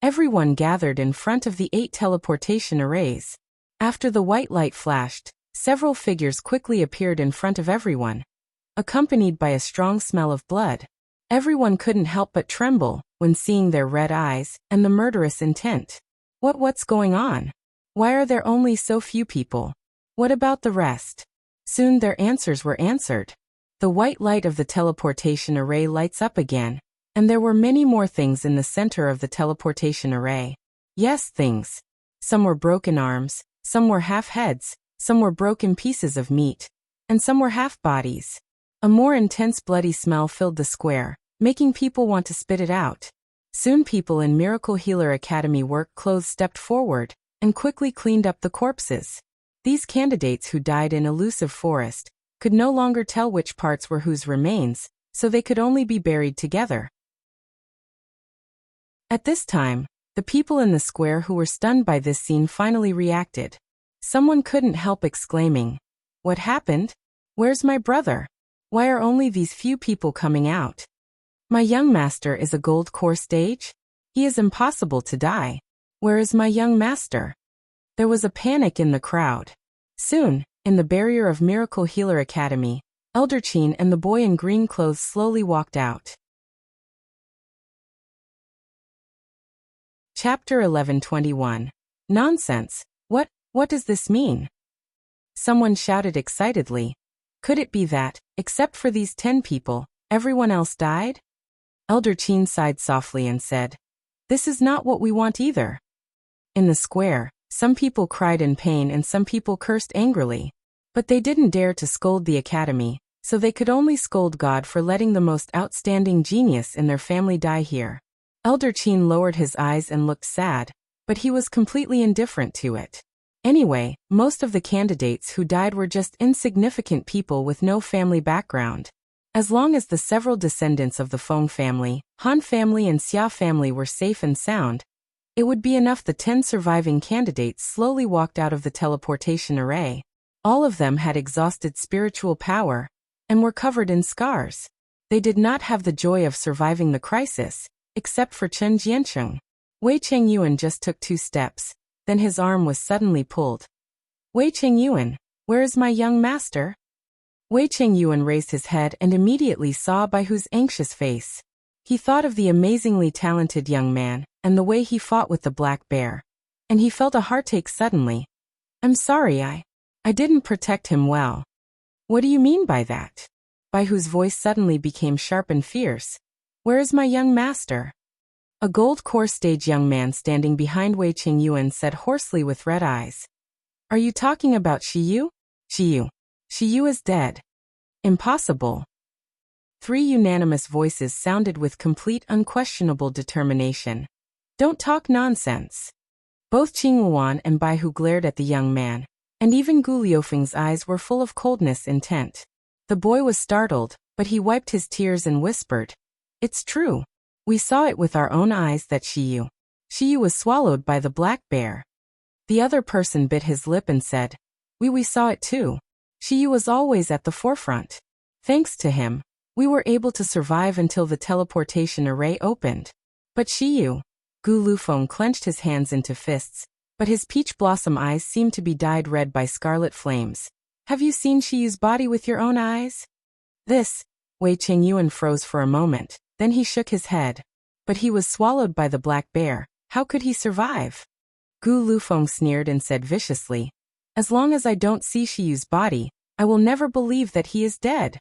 Everyone gathered in front of the 8 teleportation arrays. After the white light flashed, several figures quickly appeared in front of everyone, accompanied by a strong smell of blood. Everyone couldn't help but tremble when seeing their red eyes and the murderous intent. What's going on? Why are there only so few people? What about the rest? Soon their answers were answered. The white light of the teleportation array lights up again, and there were many more things in the center of the teleportation array. Yes, things. Some were broken arms, some were half heads, some were broken pieces of meat, and some were half bodies. A more intense bloody smell filled the square, making people want to spit it out. Soon people in Miracle Healer Academy work clothes stepped forward and quickly cleaned up the corpses. These candidates who died in elusive forest could no longer tell which parts were whose remains, so they could only be buried together. At this time, the people in the square who were stunned by this scene finally reacted. Someone couldn't help exclaiming, "What happened? Where's my brother? Why are only these few people coming out? My young master is a gold core stage? He is impossible to die. Where is my young master?" There was a panic in the crowd. Soon, in the barrier of Miracle Healer Academy, Elder Qin and the boy in green clothes slowly walked out. Chapter 11:21. Nonsense. What does this mean? Someone shouted excitedly. Could it be that, except for these 10 people, everyone else died? Elder Qin sighed softly and said, "This is not what we want either." In the square, some people cried in pain and some people cursed angrily. But they didn't dare to scold the academy, so they could only scold God for letting the most outstanding genius in their family die here. Elder Qin lowered his eyes and looked sad, but he was completely indifferent to it. Anyway, most of the candidates who died were just insignificant people with no family background. As long as the several descendants of the Feng family, Han family and Xia family were safe and sound, it would be enough. The 10 surviving candidates slowly walked out of the teleportation array. All of them had exhausted spiritual power and were covered in scars. They did not have the joy of surviving the crisis, except for Chen Jiancheng. Wei Chengyuan just took 2 steps, then his arm was suddenly pulled. "Wei Chengyuan, where is my young master?" Wei Chengyuan raised his head and immediately saw Baihu's anxious face. He thought of the amazingly talented young man and the way he fought with the black bear, and he felt a heartache suddenly. "I'm sorry, I didn't protect him well." "What do you mean by that?" Baihu's voice suddenly became sharp and fierce. "Where is my young master?" A gold core stage young man standing behind Wei Chengyuan said hoarsely with red eyes. "Are you talking about Shiyu? Shiyu is dead." "Impossible." 3 unanimous voices sounded with complete unquestionable determination. "Don't talk nonsense." Both Qingwuan and Baihu glared at the young man, and even Gu Liufeng's eyes were full of coldness intent. The boy was startled, but he wiped his tears and whispered, "It's true. We saw it with our own eyes that Shiyu was swallowed by the black bear." The other person bit his lip and said, We saw it too. Shiyu was always at the forefront. Thanks to him, we were able to survive until the teleportation array opened. But Shiyu," Gu Lufeng clenched his hands into fists, but his peach blossom eyes seemed to be dyed red by scarlet flames. "Have you seen Shiyu's body with your own eyes?" This, Wei Chengyuan froze for a moment, then he shook his head. "But he was swallowed by the black bear. How could he survive?" Gu Lufeng sneered and said viciously, "As long as I don't see Shiyu's body, I will never believe that he is dead."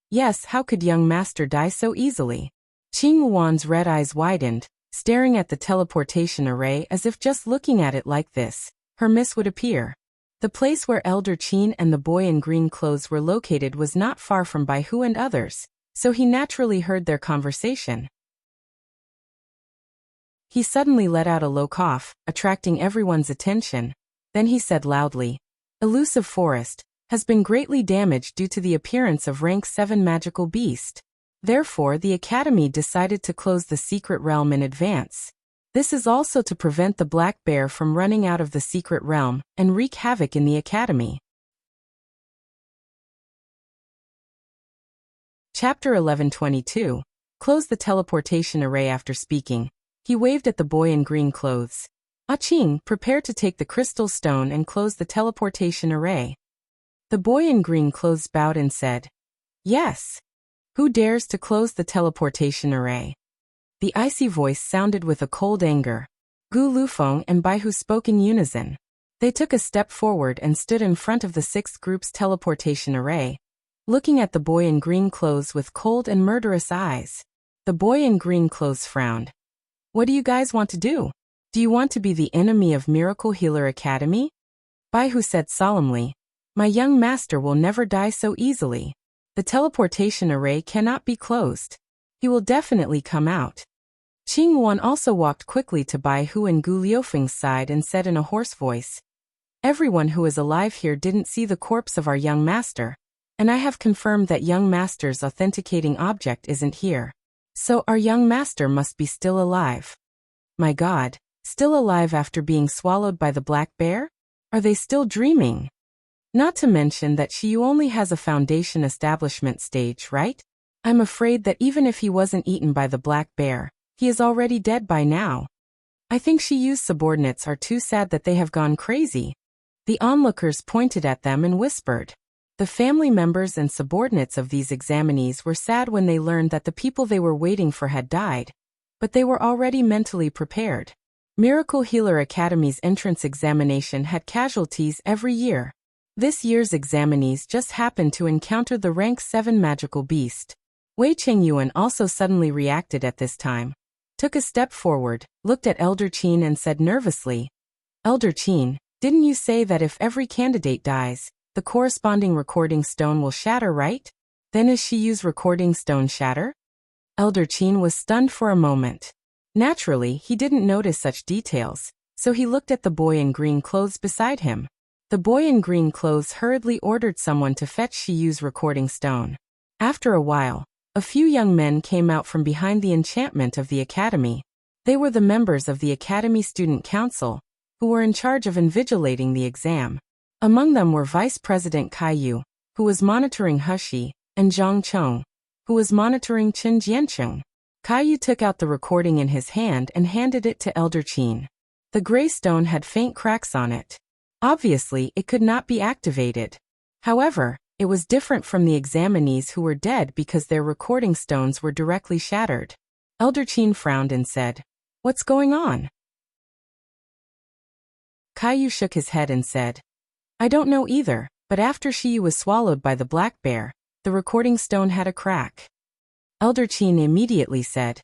Yes, how could young master die so easily? Qing Wuan's red eyes widened, staring at the teleportation array as if just looking at it like this, her miss would appear. The place where Elder Qin and the boy in green clothes were located was not far from Baihu and others, so he naturally heard their conversation. He suddenly let out a low cough, attracting everyone's attention. Then he said loudly, "Elusive forest has been greatly damaged due to the appearance of rank 7 magical beast. Therefore, the Academy decided to close the secret realm in advance. This is also to prevent the Black Bear from running out of the secret realm and wreak havoc in the Academy." Chapter 11:22. Close the teleportation array. After speaking, he waved at the boy in green clothes. "Ah Ching, prepare to take the crystal stone and close the teleportation array." The boy in green clothes bowed and said, "Yes." "Who dares to close the teleportation array?" The icy voice sounded with a cold anger. Gu Lufeng and Baihu spoke in unison. They took a step forward and stood in front of the 6th group's teleportation array, looking at the boy in green clothes with cold and murderous eyes. The boy in green clothes frowned. "What do you guys want to do? Do you want to be the enemy of Miracle Healer Academy?" Baihu said solemnly, "My young master will never die so easily. The teleportation array cannot be closed. He will definitely come out." Qing Wan also walked quickly to Baihu and Gu Liufeng's side and said in a hoarse voice, "Everyone who is alive here didn't see the corpse of our young master, and I have confirmed that young master's authenticating object isn't here. So our young master must be still alive." My God, still alive after being swallowed by the Black Bear? Are they still dreaming? Not to mention that Shiyu only has a foundation establishment stage, right? I'm afraid that even if he wasn't eaten by the Black Bear, he is already dead by now. I think Shiyu's subordinates are too sad that they have gone crazy. The onlookers pointed at them and whispered. The family members and subordinates of these examinees were sad when they learned that the people they were waiting for had died, but they were already mentally prepared. Miracle Healer Academy's entrance examination had casualties every year. This year's examinees just happened to encounter the rank 7 magical beast. Wei Chengyuan also suddenly reacted at this time, took a step forward, looked at Elder Qin and said nervously, "Elder Qin, didn't you say that if every candidate dies, the corresponding recording stone will shatter, right? Then is Shiyu's recording stone shatter?" Elder Qin was stunned for a moment. Naturally, he didn't notice such details, so he looked at the boy in green clothes beside him. The boy in green clothes hurriedly ordered someone to fetch Shiyu's recording stone. After a while, a few young men came out from behind the enchantment of the academy. They were the members of the Academy Student Council, who were in charge of invigilating the exam. Among them were Vice President Kaiyu, who was monitoring Hushi, and Zhang Chong, who was monitoring Chen Jiancheng. Kaiyu took out the recording in his hand and handed it to Elder Qin. The gray stone had faint cracks on it. Obviously, it could not be activated. However, it was different from the examinees who were dead because their recording stones were directly shattered. Elder Qin frowned and said, "What's going on?" Kaiyu shook his head and said, "I don't know either, but after Shiyu was swallowed by the Black Bear, the recording stone had a crack." Elder Qin immediately said,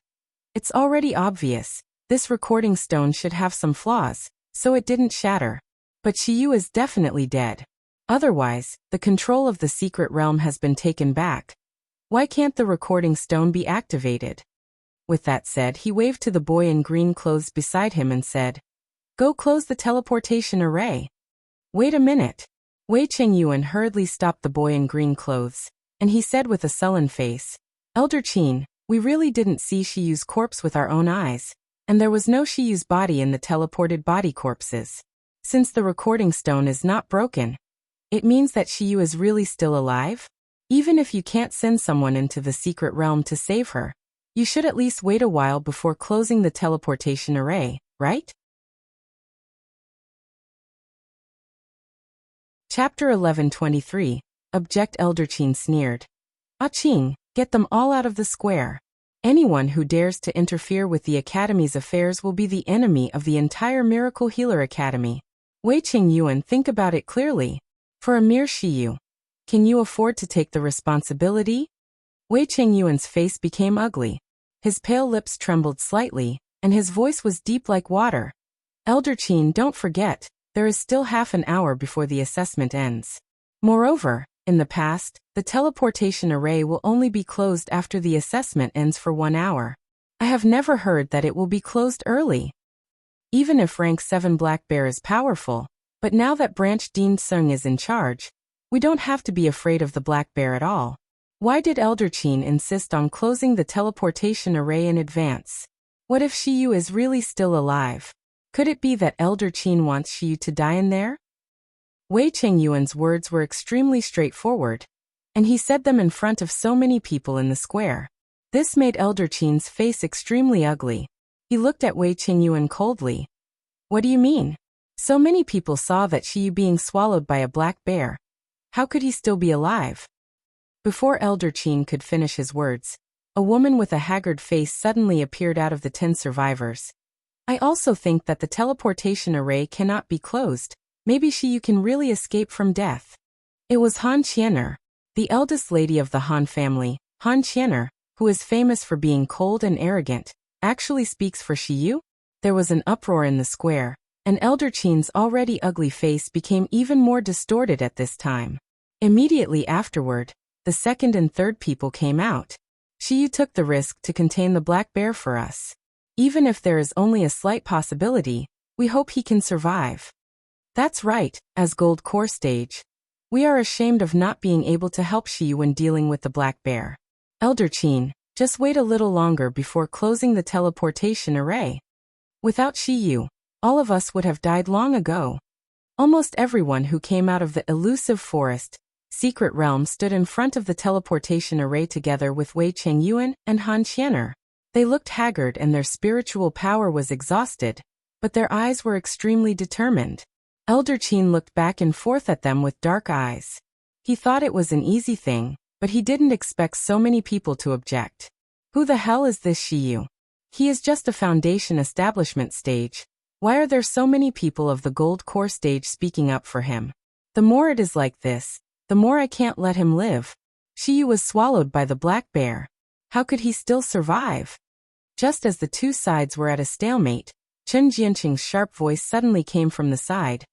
"It's already obvious. This recording stone should have some flaws, so it didn't shatter. But Shiyu is definitely dead. Otherwise, the control of the secret realm has been taken back. Why can't the recording stone be activated?" With that said, he waved to the boy in green clothes beside him and said, "Go close the teleportation array." "Wait a minute." Wei Chengyuan hurriedly stopped the boy in green clothes, and he said with a sullen face, "Elder Qin, we really didn't see Shiyu's corpse with our own eyes, and there was no Shiyu's body in the teleported body corpses. Since the recording stone is not broken, it means that Shiyu is really still alive? Even if you can't send someone into the secret realm to save her, you should at least wait a while before closing the teleportation array, right?" Chapter 11:23. Object. Elder Qin sneered. "Ah Qing, get them all out of the square. Anyone who dares to interfere with the Academy's affairs will be the enemy of the entire Miracle Healer Academy. Wei Qingyuan, think about it clearly. For a mere Shiyu, can you afford to take the responsibility?" Wei Qingyuan's face became ugly. His pale lips trembled slightly, and his voice was deep like water. "Elder Qin, don't forget, there is still half an hour before the assessment ends. Moreover, in the past, the teleportation array will only be closed after the assessment ends for 1 hour. I have never heard that it will be closed early. Even if rank 7 Black Bear is powerful, but now that Branch Dean Sung is in charge, we don't have to be afraid of the Black Bear at all. Why did Elder Qin insist on closing the teleportation array in advance? What if Shiyu is really still alive? Could it be that Elder Qin wants Shiyu to die in there? Wei Chengyuan's words were extremely straightforward, and he said them in front of so many people in the square. This made Elder Qin's face extremely ugly. He looked at Wei Chengyuan coldly. What do you mean? So many people saw that Shiyu being swallowed by a black bear. How could he still be alive? Before Elder Qin could finish his words, a woman with a haggard face suddenly appeared out of the 10 survivors. I also think that the teleportation array cannot be closed. Maybe Shiyu can really escape from death. It was Han Qianer, the eldest lady of the Han family. Han Qianer, who is famous for being cold and arrogant, actually speaks for Shiyu? There was an uproar in the square, and Elder Qin's already ugly face became even more distorted at this time. Immediately afterward, the second and third people came out. Shiyu took the risk to contain the black bear for us. Even if there is only a slight possibility, we hope he can survive. That's right, as Gold Core Stage. We are ashamed of not being able to help Shiyu when dealing with the black bear. Elder Qin, just wait a little longer before closing the teleportation array. Without Shiyu, all of us would have died long ago. Almost everyone who came out of the elusive forest, secret realm stood in front of the teleportation array together with Wei Chengyuan and Han Qianer. They looked haggard and their spiritual power was exhausted, but their eyes were extremely determined. Elder Qin looked back and forth at them with dark eyes. He thought it was an easy thing, but he didn't expect so many people to object. Who the hell is this Shiyu? He is just a foundation establishment stage. Why are there so many people of the Gold Core Stage speaking up for him? The more it is like this, the more I can't let him live. Shiyu was swallowed by the black bear. How could he still survive? Just as the two sides were at a stalemate, Chen Jianqing's sharp voice suddenly came from the side.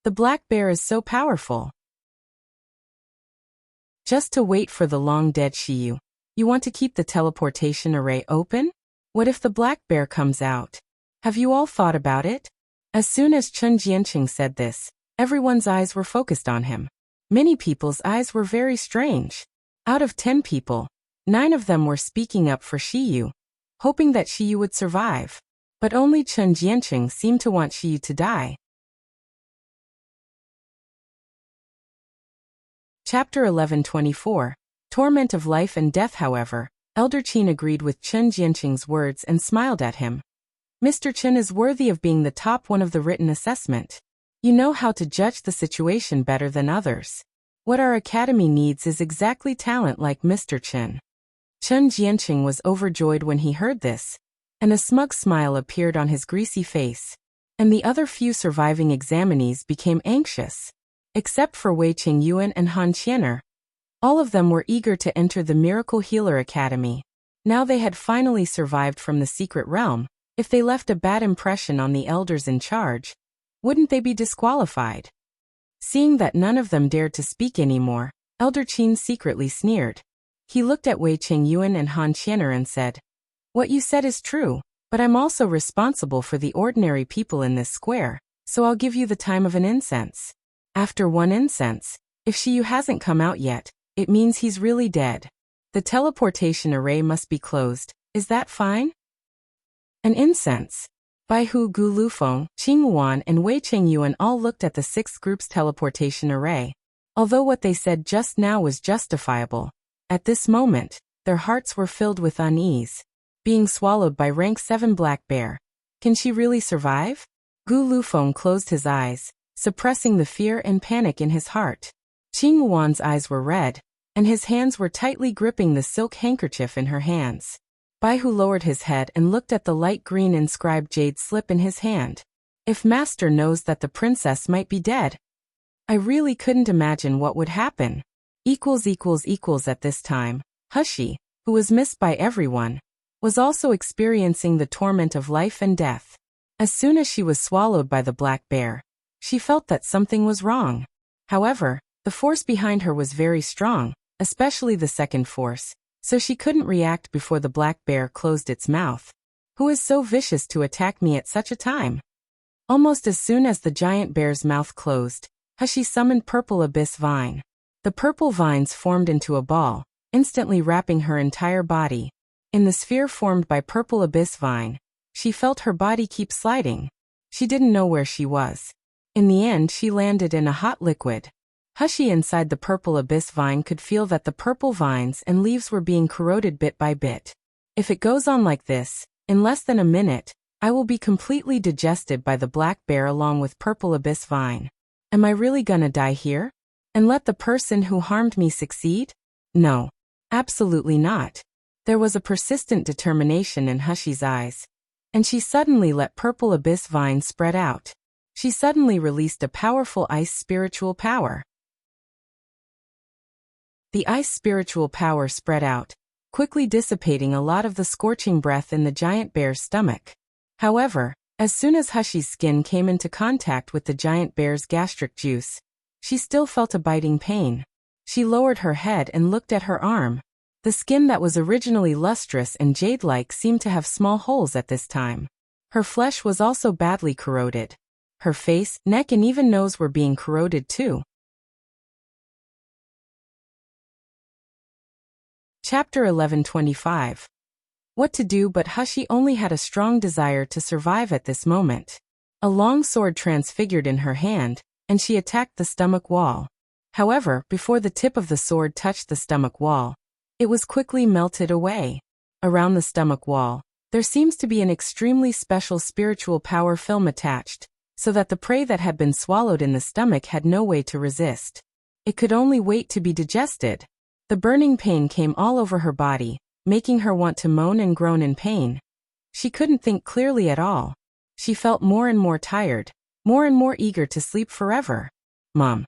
The black bear is so powerful. Just to wait for the long-dead Shiyu. You want to keep the teleportation array open? What if the black bear comes out? Have you all thought about it? As soon as Chen Jianqing said this, everyone's eyes were focused on him. Many people's eyes were very strange. Out of 10 people, 9 of them were speaking up for Shiyu, hoping that Shiyu would survive. But only Chen Jianqing seemed to want Shiyu to die. Chapter 1124. Torment of Life and Death. However, Elder Qin agreed with Chen Jianqing's words and smiled at him. Mr. Chen is worthy of being the top one of the written assessment. You know how to judge the situation better than others. What our academy needs is exactly talent like Mr. Chen. Chen Jianqing was overjoyed when he heard this, and a smug smile appeared on his greasy face. And the other few surviving examinees became anxious. Except for Wei Chengyuan and Han Qianer. All of them were eager to enter the Miracle Healer Academy. Now they had finally survived from the secret realm. If they left a bad impression on the elders in charge, wouldn't they be disqualified? Seeing that none of them dared to speak anymore, Elder Qin secretly sneered. He looked at Wei Chengyuan and Han Qianer and said, "What you said is true, but I'm also responsible for the ordinary people in this square, so I'll give you the time of an incense. After one incense, if Shiyu hasn't come out yet, it means he's really dead. The teleportation array must be closed. Is that fine?" An incense. Bai Hu, Gu Lufeng, Qing Wan and Wei Chengyuan all looked at the sixth group's teleportation array. Although what they said just now was justifiable, at this moment, their hearts were filled with unease. Being swallowed by rank 7 black bear. Can she really survive? Gu Lufeng closed his eyes, suppressing the fear and panic in his heart. Qing Wan's eyes were red, and his hands were tightly gripping the silk handkerchief in her hands. Bai Hu lowered his head and looked at the light green inscribed jade slip in his hand. If Master knows that the princess might be dead, I really couldn't imagine what would happen. At this time, Hushi, who was missed by everyone, was also experiencing the torment of life and death. As soon as she was swallowed by the black bear, she felt that something was wrong. However, the force behind her was very strong, especially the second force, so she couldn't react before the black bear closed its mouth. Who is so vicious to attack me at such a time? Almost as soon as the giant bear's mouth closed, Hushi summoned Purple Abyss Vine. The purple vines formed into a ball, instantly wrapping her entire body. In the sphere formed by Purple Abyss Vine, she felt her body keep sliding. She didn't know where she was. In the end, she landed in a hot liquid. Hushi inside the Purple Abyss Vine could feel that the purple vines and leaves were being corroded bit by bit. If it goes on like this, in less than a minute, I will be completely digested by the black bear along with Purple Abyss Vine. Am I really gonna die here? And let the person who harmed me succeed? No. Absolutely not. There was a persistent determination in Hushi's eyes. And she suddenly let Purple Abyss Vine spread out. She suddenly released a powerful ice spiritual power. The ice spiritual power spread out, quickly dissipating a lot of the scorching breath in the giant bear's stomach. However, as soon as Hushi's skin came into contact with the giant bear's gastric juice, she still felt a biting pain. She lowered her head and looked at her arm. The skin that was originally lustrous and jade-like seemed to have small holes at this time. Her flesh was also badly corroded. Her face, neck and even nose were being corroded too. Chapter 1125. What to do, but Hushi only had a strong desire to survive at this moment. A long sword transfigured in her hand, and she attacked the stomach wall. However, before the tip of the sword touched the stomach wall, it was quickly melted away. Around the stomach wall, there seems to be an extremely special spiritual power film attached, so that the prey that had been swallowed in the stomach had no way to resist. It could only wait to be digested. The burning pain came all over her body, making her want to moan and groan in pain. She couldn't think clearly at all. She felt more and more tired, more and more eager to sleep forever. Mom,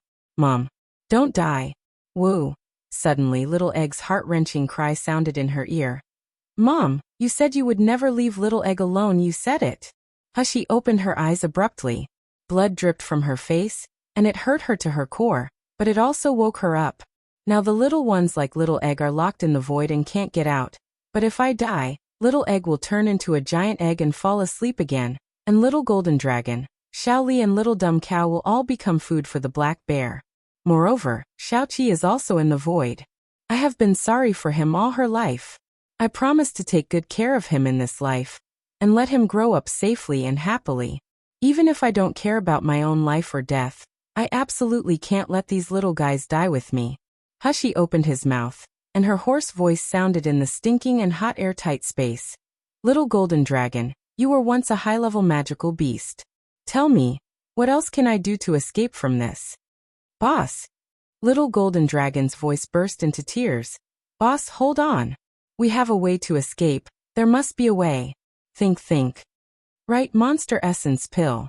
don't die. Woo. Suddenly, Little Egg's heart-wrenching cry sounded in her ear. Mom, you said you would never leave Little Egg alone, you said it. Hushi opened her eyes abruptly. Blood dripped from her face, and it hurt her to her core, but it also woke her up. Now the little ones like Little Egg are locked in the void and can't get out. But if I die, Little Egg will turn into a giant egg and fall asleep again, and Little Golden Dragon, Xiaoli and Little Dumb Cow will all become food for the black bear. Moreover, Xiaoqi is also in the void. I have been sorry for him all her life. I promised to take good care of him in this life, and let him grow up safely and happily. Even if I don't care about my own life or death, I absolutely can't let these little guys die with me. Hushi opened his mouth, and her hoarse voice sounded in the stinking and hot airtight space. Little Golden Dragon, you were once a high-level magical beast. Tell me, what else can I do to escape from this? Boss. Little Golden Dragon's voice burst into tears. Boss, hold on. We have a way to escape. There must be a way. Think. Right, Monster Essence Pill.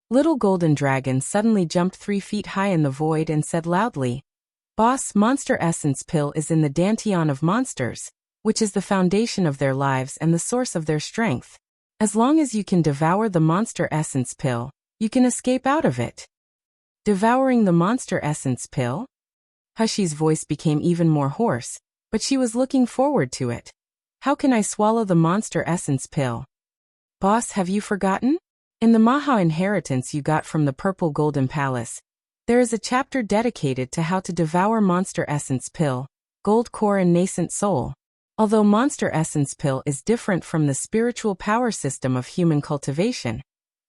Little Golden Dragon suddenly jumped 3 feet high in the void and said loudly, Boss, Monster Essence Pill is in the Danteon of monsters, which is the foundation of their lives and the source of their strength. As long as you can devour the Monster Essence Pill, you can escape out of it. Devouring the Monster Essence Pill? Hushi's voice became even more hoarse, but she was looking forward to it. How can I swallow the Monster Essence Pill? Boss, have you forgotten? In the Maha inheritance you got from the Purple Golden Palace, there is a chapter dedicated to how to devour Monster Essence Pill, Gold Core and Nascent Soul. Although Monster Essence Pill is different from the spiritual power system of human cultivation,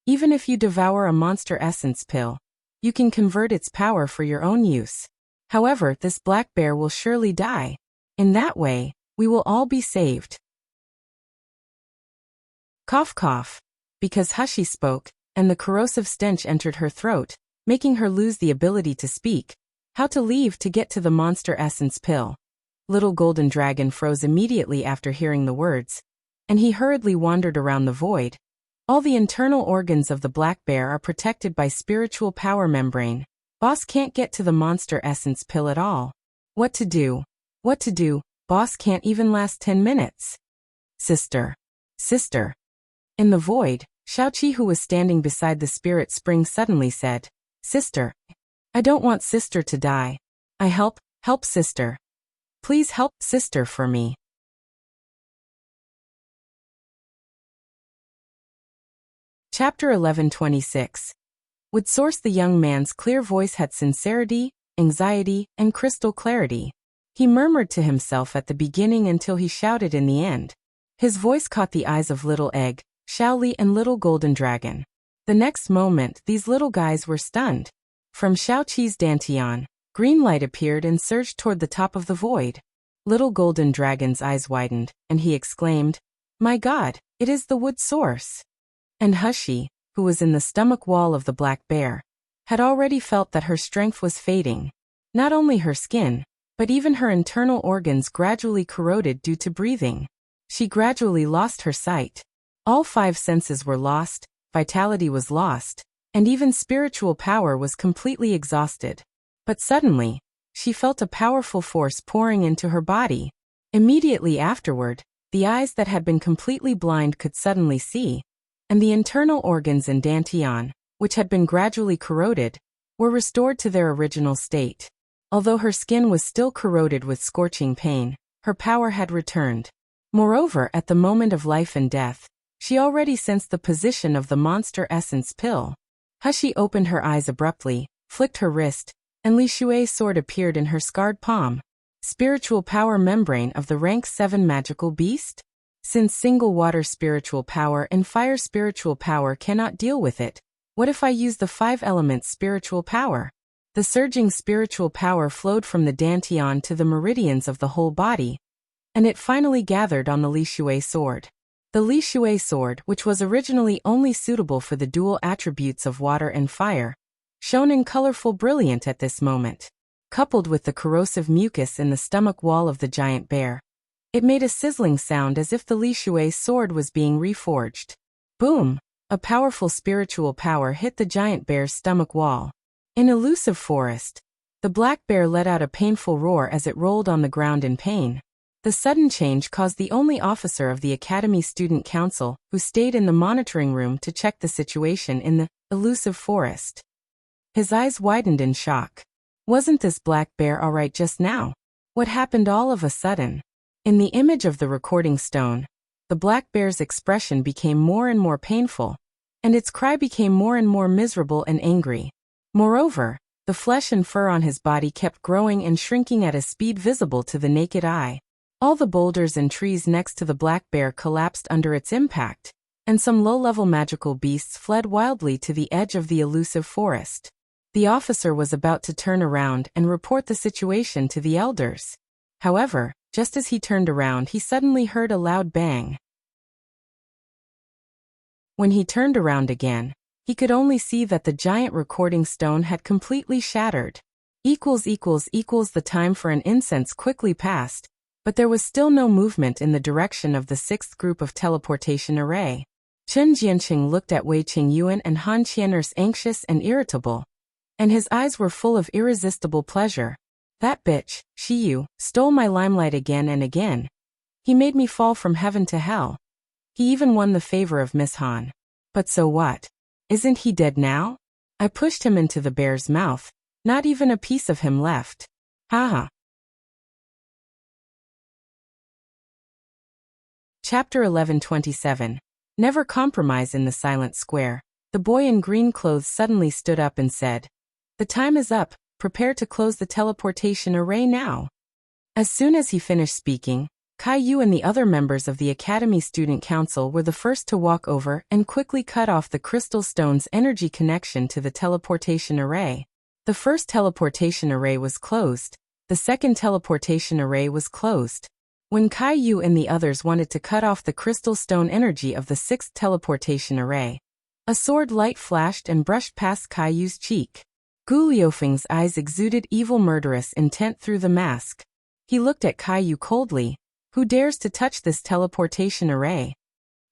even if you devour a Monster Essence Pill, you can convert its power for your own use. However, this black bear will surely die. In that way, we will all be saved. Cough cough. Because Hushi spoke, and the corrosive stench entered her throat, making her lose the ability to speak. How to leave to get to the Monster Essence Pill. Little Golden Dragon froze immediately after hearing the words, and he hurriedly wandered around the void. All the internal organs of the black bear are protected by spiritual power membrane. Boss can't get to the Monster Essence Pill at all. What to do? Boss can't even last 10 minutes. Sister. In the void, Xiaoqi, who was standing beside the spirit spring, suddenly said, Sister. I don't want Sister to die. I help Sister. Please help, sister, for me. Chapter 11:26. Would source. The young man's clear voice had sincerity, anxiety, and crystal clarity. He murmured to himself at the beginning until he shouted in the end. His voice caught the eyes of Little Egg, Shaoli, and Little Golden Dragon. The next moment, these little guys were stunned. From Xiaoqi's dantian, green light appeared and surged toward the top of the void. Little Golden Dragon's eyes widened, and he exclaimed, "My God, it is the wood source!" And Hushi, who was in the stomach wall of the black bear, had already felt that her strength was fading. Not only her skin, but even her internal organs gradually corroded due to breathing. She gradually lost her sight. All 5 senses were lost, vitality was lost, and even spiritual power was completely exhausted. But suddenly, she felt a powerful force pouring into her body. Immediately afterward, the eyes that had been completely blind could suddenly see, and the internal organs in dantian, which had been gradually corroded, were restored to their original state. Although her skin was still corroded with scorching pain, her power had returned. Moreover, at the moment of life and death, she already sensed the position of the monster essence pill. Hushi opened her eyes abruptly, flicked her wrist, and Li Shui's sword appeared in her scarred palm. Spiritual power membrane of the rank 7 magical beast? Since single water spiritual power and fire spiritual power cannot deal with it, what if I use the 5 elements spiritual power? The surging spiritual power flowed from the dantian to the meridians of the whole body, and it finally gathered on the Li Shui sword. The Li Shui sword, which was originally only suitable for the dual attributes of water and fire, shone in colorful brilliant at this moment. Coupled with the corrosive mucus in the stomach wall of the giant bear, it made a sizzling sound as if the Li Shui sword was being reforged. Boom! A powerful spiritual power hit the giant bear's stomach wall. In elusive forest, the black bear let out a painful roar as it rolled on the ground in pain. The sudden change caused the only officer of the Academy Student Council, who stayed in the monitoring room to check the situation in the elusive forest. His eyes widened in shock. Wasn't this black bear all right just now? What happened all of a sudden? In the image of the recording stone, the black bear's expression became more and more painful, and its cry became more and more miserable and angry. Moreover, the flesh and fur on his body kept growing and shrinking at a speed visible to the naked eye. All the boulders and trees next to the black bear collapsed under its impact, and some low-level magical beasts fled wildly to the edge of the elusive forest. The officer was about to turn around and report the situation to the elders. However, just as he turned around, he suddenly heard a loud bang. When he turned around again, he could only see that the giant recording stone had completely shattered. The time for an incense quickly passed, but there was still no movement in the direction of the 6th group of teleportation array. Chen Jianqing looked at Wei Qingyuan and Han Qianers anxious and irritable, and his eyes were full of irresistible pleasure. That bitch, Shiyu, stole my limelight again and again. He made me fall from heaven to hell. He even won the favor of Miss Han. But so what? Isn't he dead now? I pushed him into the bear's mouth. Not even a piece of him left. Haha. Chapter 11:27. Never compromise in the silent square. The boy in green clothes suddenly stood up and said, "The time is up. Prepare to close the teleportation array now." As soon as he finished speaking, Kai Yu and the other members of the Academy Student Council were the first to walk over and quickly cut off the crystal stone's energy connection to the teleportation array. The first teleportation array was closed. The second teleportation array was closed. When Kai Yu and the others wanted to cut off the crystal stone energy of the 6th teleportation array, a sword light flashed and brushed past Kai Yu's cheek. Gu Liufeng's eyes exuded evil murderous intent through the mask. He looked at Kai Yu coldly. Who dares to touch this teleportation array?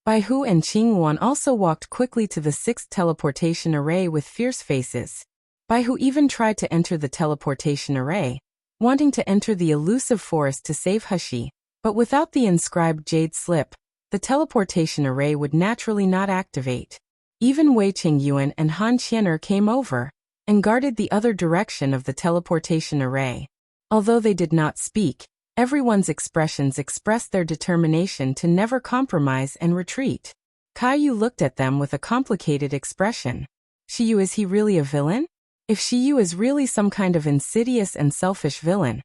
Bai Hu and Qing Wan also walked quickly to the 6th teleportation array with fierce faces. Bai Hu even tried to enter the teleportation array, wanting to enter the elusive forest to save Hushi, but without the inscribed jade slip, the teleportation array would naturally not activate. Even Wei Qingyuan and Han Qianer came over and guarded the other direction of the teleportation array. Although they did not speak, Everyone's expressions expressed their determination to never compromise and retreat. Caillou looked at them with a complicated expression. Shiyu, is he really a villain? If Shiyu is really some kind of insidious and selfish villain,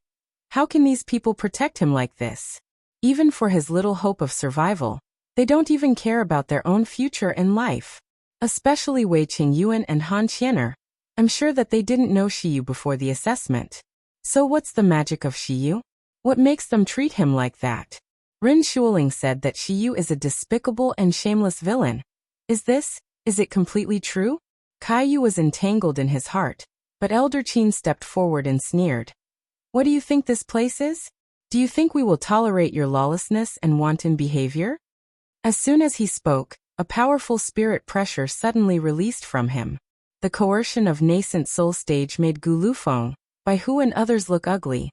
how can these people protect him like this? Even for his little hope of survival, they don't even care about their own future in life. Especially Wei Qingyuan and Han Qianer. I'm sure that they didn't know Shiyu before the assessment. So what's the magic of Shiyu? What makes them treat him like that? Rin Shuling said that Shiyu is a despicable and shameless villain. Is it completely true? Caillou was entangled in his heart, but Elder Qin stepped forward and sneered. What do you think this place is? Do you think we will tolerate your lawlessness and wanton behavior? As soon as he spoke, a powerful spirit pressure suddenly released from him. The coercion of nascent soul stage made Gu Lufeng, Bai Hu and others look ugly.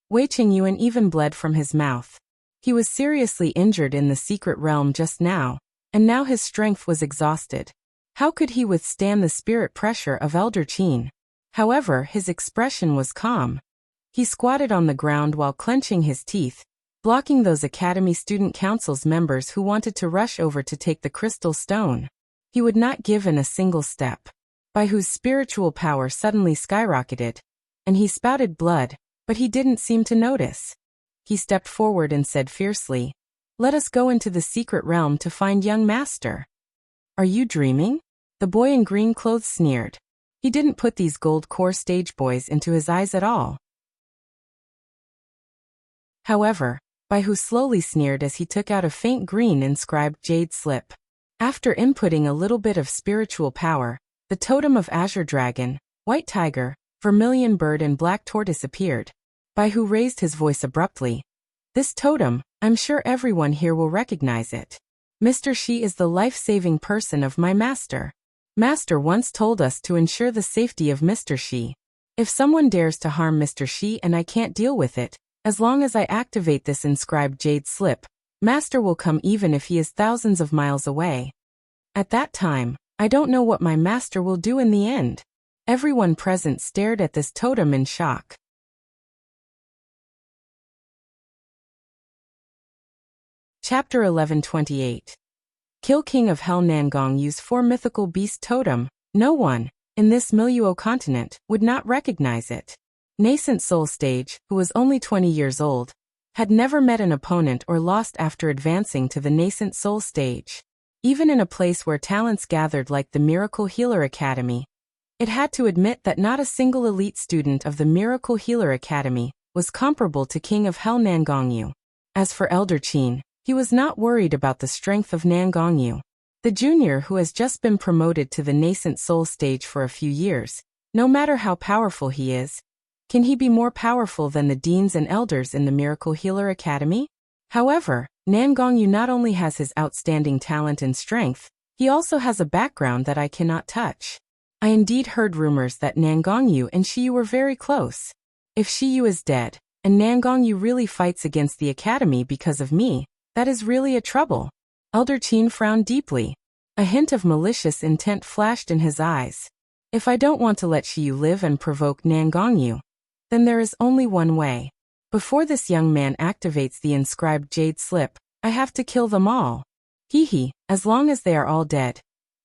Wei Qingyuan even bled from his mouth. He was seriously injured in the secret realm just now, and now his strength was exhausted. How could he withstand the spirit pressure of Elder Qin? However, his expression was calm. He squatted on the ground while clenching his teeth, blocking those Academy Student Council's members who wanted to rush over to take the crystal stone. He would not give in a single step. Bai Hu's spiritual power suddenly skyrocketed, and he spouted blood, but he didn't seem to notice. He stepped forward and said fiercely, "Let us go into the secret realm to find young master." Are you dreaming? The boy in green clothes sneered. He didn't put these gold core stage boys into his eyes at all. However, Bai Hu slowly sneered as he took out a faint green inscribed jade slip. After inputting a little bit of spiritual power, the totem of Azure Dragon, White Tiger, Vermilion Bird and Black Tortoise appeared. Bai Hu raised his voice abruptly. This totem, I'm sure everyone here will recognize it. Mr. Shi is the life-saving person of my master. Master once told us to ensure the safety of Mr. Shi. If someone dares to harm Mr. Shi and I can't deal with it, as long as I activate this inscribed jade slip, Master will come even if he is thousands of miles away. At that time, I don't know what my master will do in the end. Everyone present stared at this totem in shock. Chapter 1128. Kill King of Hell Nangong use 4 mythical beast totem. No one, in this Miluo continent, would not recognize it. Nascent Soul Stage, who was only 20 years old, had never met an opponent or lost after advancing to the Nascent Soul Stage. Even in a place where talents gathered like the Miracle Healer Academy, it had to admit that not a single elite student of the Miracle Healer Academy was comparable to King of Hell Nangongyu. As for Elder Qin, he was not worried about the strength of Nangongyu. The junior who has just been promoted to the Nascent Soul Stage for a few years, no matter how powerful he is, can he be more powerful than the deans and elders in the Miracle Healer Academy? However, Nangongyu not only has his outstanding talent and strength, he also has a background that I cannot touch. I indeed heard rumors that Nangongyu and Shiyu were very close. If Shiyu is dead, and Nangongyu really fights against the Academy because of me, that is really a trouble. Elder Qin frowned deeply. A hint of malicious intent flashed in his eyes. If I don't want to let Shiyu live and provoke Nangongyu, then there is only one way. Before this young man activates the inscribed jade slip, I have to kill them all. As long as they are all dead.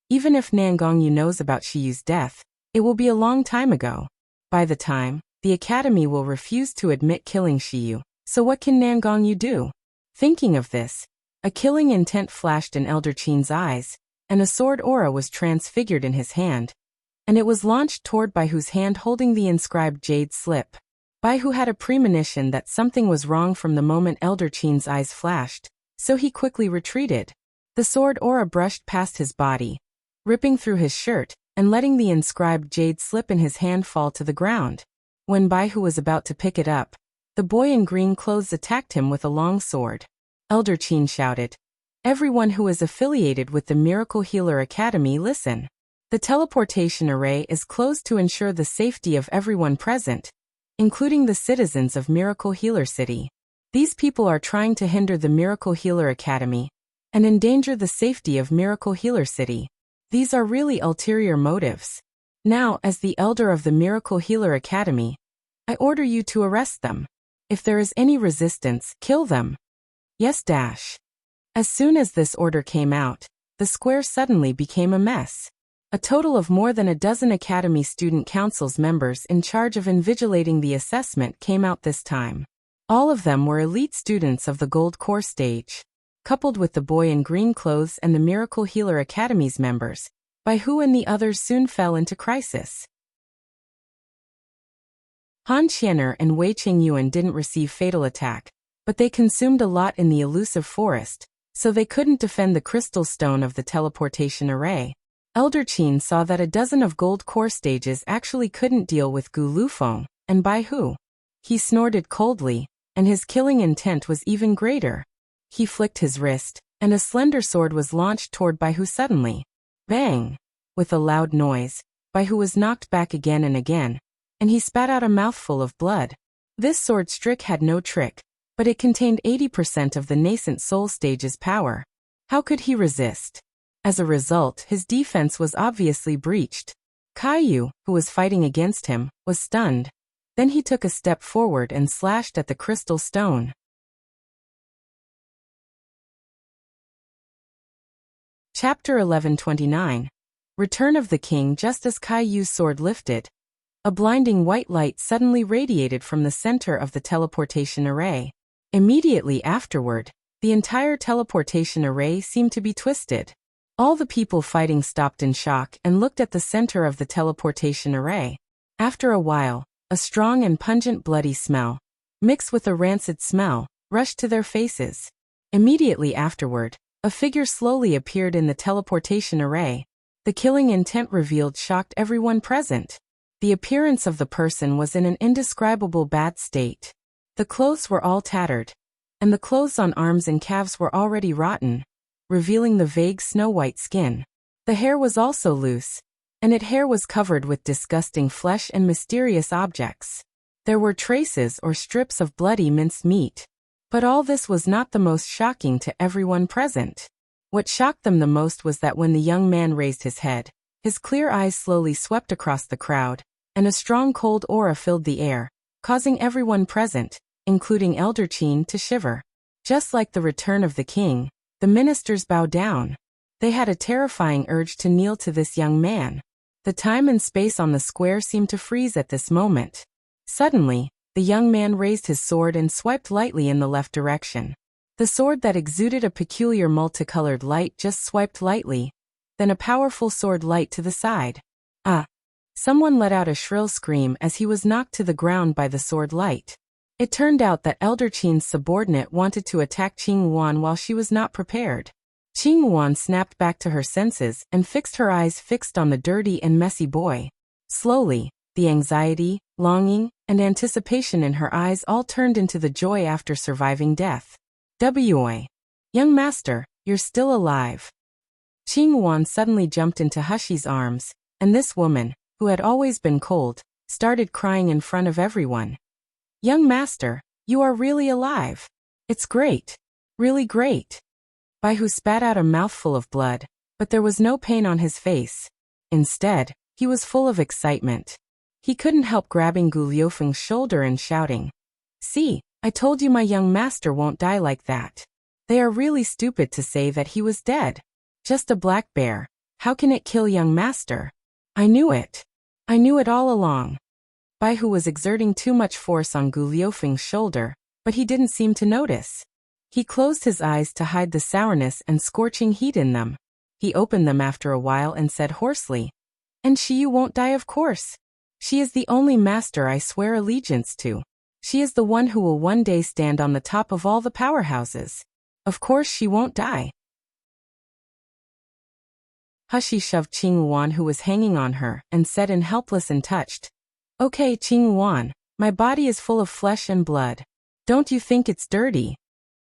Even if Nangongyu knows about Shiyu's death, it will be a long time ago. By the time, the Academy will refuse to admit killing Shiyu, so what can Nangongyu do? Thinking of this, a killing intent flashed in Elder Qin's eyes, and a sword aura was transfigured in his hand, and it was launched toward Bai Hu's hand holding the inscribed jade slip. Bai Hu had a premonition that something was wrong from the moment Elder Qin's eyes flashed, so he quickly retreated. The sword aura brushed past his body, ripping through his shirt, and letting the inscribed jade slip in his hand fall to the ground. When Bai Hu was about to pick it up, the boy in green clothes attacked him with a long sword. Elder Qin shouted, "Everyone who is affiliated with the Miracle Healer Academy, listen. The teleportation array is closed to ensure the safety of everyone present, including the citizens of Miracle Healer City. These people are trying to hinder the Miracle Healer Academy and endanger the safety of Miracle Healer City. These are really ulterior motives. Now, as the elder of the Miracle Healer Academy, I order you to arrest them." If there is any resistance, kill them. Yes dash. As soon as this order came out, the square suddenly became a mess. A total of more than a dozen Academy Student Council's members in charge of invigilating the assessment came out this time. All of them were elite students of the Gold Core stage. Coupled with the boy in green clothes and the Miracle Healer Academy's members, Bai Hu and the others soon fell into crisis. Han Qianer and Wei Qingyuan didn't receive fatal attack, but they consumed a lot in the elusive forest, so they couldn't defend the crystal stone of the teleportation array. Elder Qin saw that a dozen of Gold Core stages actually couldn't deal with Gu Lufeng and Bai Hu. He snorted coldly, and his killing intent was even greater. He flicked his wrist, and a slender sword was launched toward Bai Hu suddenly. Bang! With a loud noise, Bai Hu was knocked back again and again, and he spat out a mouthful of blood. This sword trick had no trick, but it contained 80% of the nascent soul stage's power. How could he resist? As a result, his defense was obviously breached. Caillou, who was fighting against him, was stunned. Then he took a step forward and slashed at the crystal stone. Chapter 1129. Return of the King. Just as Caillou's sword lifted, a blinding white light suddenly radiated from the center of the teleportation array. Immediately afterward, the entire teleportation array seemed to be twisted. All the people fighting stopped in shock and looked at the center of the teleportation array. After a while, a strong and pungent bloody smell, mixed with a rancid smell, rushed to their faces. Immediately afterward, a figure slowly appeared in the teleportation array. The killing intent revealed shocked everyone present. The appearance of the person was in an indescribable bad state. The clothes were all tattered, and the clothes on arms and calves were already rotten, revealing the vague snow-white skin. The hair was also loose, and its hair was covered with disgusting flesh and mysterious objects. There were traces or strips of bloody minced meat. But all this was not the most shocking to everyone present. What shocked them the most was that when the young man raised his head, his clear eyes slowly swept across the crowd, and a strong cold aura filled the air, causing everyone present, including Elder Qin, to shiver. Just like the return of the king, the ministers bowed down. They had a terrifying urge to kneel to this young man. The time and space on the square seemed to freeze at this moment. Suddenly, the young man raised his sword and swiped lightly in the left direction. The sword that exuded a peculiar multicolored light just swiped lightly, then a powerful sword light to the side. Ah! Someone let out a shrill scream as he was knocked to the ground by the sword light. It turned out that Elder Qin's subordinate wanted to attack Qing Yuan while she was not prepared. Qing Yuan snapped back to her senses and fixed her eyes on the dirty and messy boy. Slowly, the anxiety, longing, and anticipation in her eyes all turned into the joy after surviving death. Young master, you're still alive. Qing Yuan suddenly jumped into Hushi's arms, and this woman, who had always been cold, started crying in front of everyone. Young master, you are really alive. It's great. Really great. Bai Hu spat out a mouthful of blood, but there was no pain on his face. Instead, he was full of excitement. He couldn't help grabbing Gu Liufeng's shoulder and shouting, "See, I told you my young master won't die like that. They are really stupid to say that he was dead. Just a black bear. How can it kill young master? I knew it. I knew it all along." Bai Hu was exerting too much force on Gu Liufeng's shoulder, but he didn't seem to notice. He closed his eyes to hide the sourness and scorching heat in them. He opened them after a while and said hoarsely, "And Shiyu won't die, of course. She is the only master I swear allegiance to. She is the one who will one day stand on the top of all the powerhouses. Of course she won't die." Hushi shoved Qing Yuan, who was hanging on her, and said in helpless and touched, "Okay, Qing Yuan, my body is full of flesh and blood. Don't you think it's dirty?"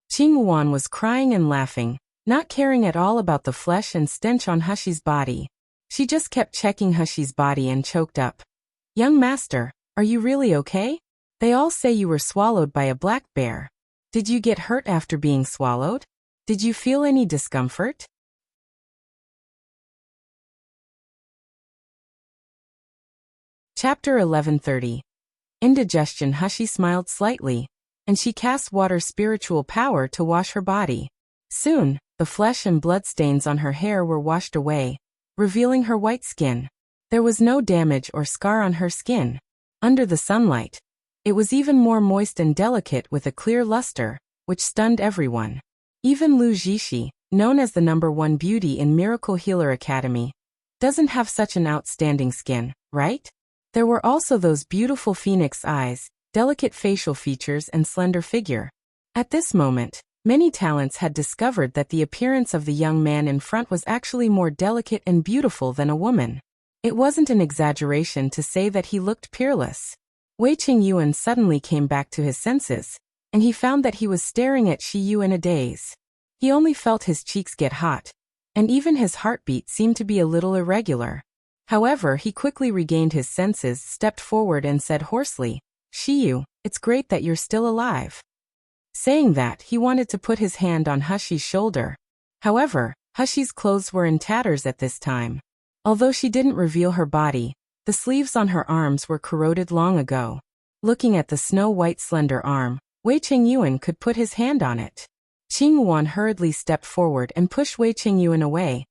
Qing Yuan was crying and laughing, not caring at all about the flesh and stench on Hushi's body. She just kept checking Hushi's body and choked up. "Young master, are you really okay? They all say you were swallowed by a black bear. Did you get hurt after being swallowed? Did you feel any discomfort?" Chapter 1130. Indigestion. Hushi smiled slightly. and she cast water spiritual power to wash her body. Soon, the flesh and blood stains on her hair were washed away, revealing her white skin. There was no damage or scar on her skin. Under the sunlight, it was even more moist and delicate with a clear luster, which stunned everyone. Even Lu Jishi, known as the #1 beauty in Miracle Healer Academy, doesn't have such an outstanding skin, right? There were also those beautiful phoenix eyes, delicate facial features and slender figure. At this moment, many talents had discovered that the appearance of the young man in front was actually more delicate and beautiful than a woman. It wasn't an exaggeration to say that he looked peerless. Wei Qingyuan suddenly came back to his senses, and he found that he was staring at Shi Yu in a daze. He only felt his cheeks get hot, and even his heartbeat seemed to be a little irregular. However, he quickly regained his senses, stepped forward and said hoarsely, "Shi Yu, it's great that you're still alive." Saying that, he wanted to put his hand on Hushi's shoulder. However, Hushi's clothes were in tatters at this time. Although she didn't reveal her body, the sleeves on her arms were corroded long ago. Looking at the snow-white slender arm, Wei Qingyuan could put his hand on it. Qing Wan hurriedly stepped forward and pushed Wei Qingyuan away,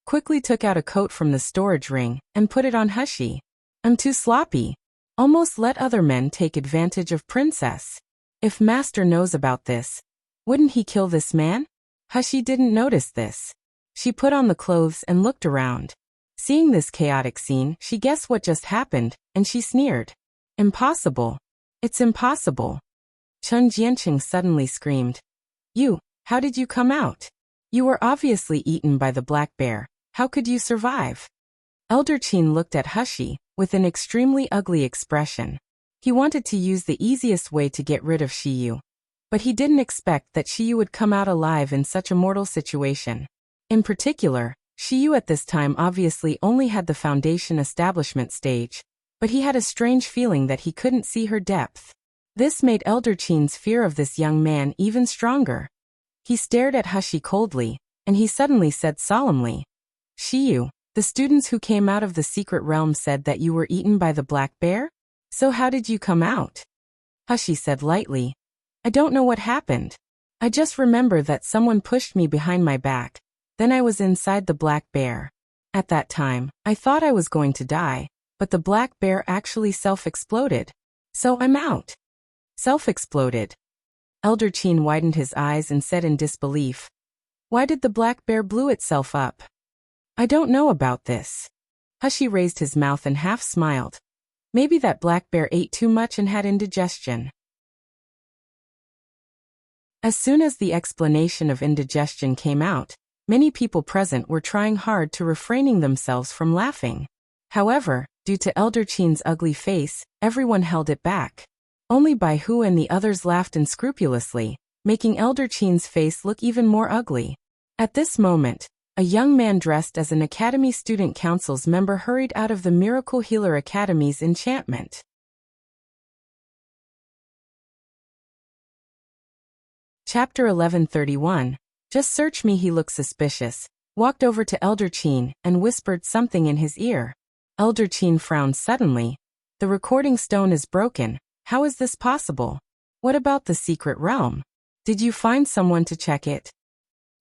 quickly took out a coat from the storage ring and put it on Hushi. "I'm too sloppy. Almost let other men take advantage of Princess. If Master knows about this, wouldn't he kill this man?" Hushi didn't notice this. She put on the clothes and looked around. Seeing this chaotic scene, she guessed what just happened, and she sneered. "Impossible. It's impossible." Chen Jianqing suddenly screamed. "You, how did you come out? You were obviously eaten by the black bear. How could you survive?" Elder Qin looked at Hushi, with an extremely ugly expression. He wanted to use the easiest way to get rid of Shi Yu, but he didn't expect that Shi Yu would come out alive in such a mortal situation. In particular, Shi Yu at this time obviously only had the foundation establishment stage, but he had a strange feeling that he couldn't see her depth. This made Elder Qin's fear of this young man even stronger. He stared at Hushi coldly, and he suddenly said solemnly, "Shi Yu, the students who came out of the secret realm said that you were eaten by the black bear? So how did you come out?" Hushi said lightly, "I don't know what happened. I just remember that someone pushed me behind my back. Then I was inside the black bear. At that time, I thought I was going to die, but the black bear actually self-exploded. So I'm out." "Self-exploded?" Elder Qin widened his eyes and said in disbelief, "Why did the black bear blew itself up?" "I don't know about this." Hushi raised his mouth and half smiled. Maybe that black bear ate too much and had indigestion. As soon as the explanation of indigestion came out, many people present were trying hard to refraining themselves from laughing. However, due to Elder Qin's ugly face, everyone held it back. Only Bai Hu and the others laughed unscrupulously, making Elder Qin's face look even more ugly. At this moment, a young man dressed as an Academy Student Council's member hurried out of the Miracle Healer Academy's enchantment. Chapter 1131. Just search me. He looked suspicious, walked over to Elder Qin, and whispered something in his ear. Elder Qin frowned suddenly. "The recording stone is broken. How is this possible? What about the secret realm? Did you find someone to check it?"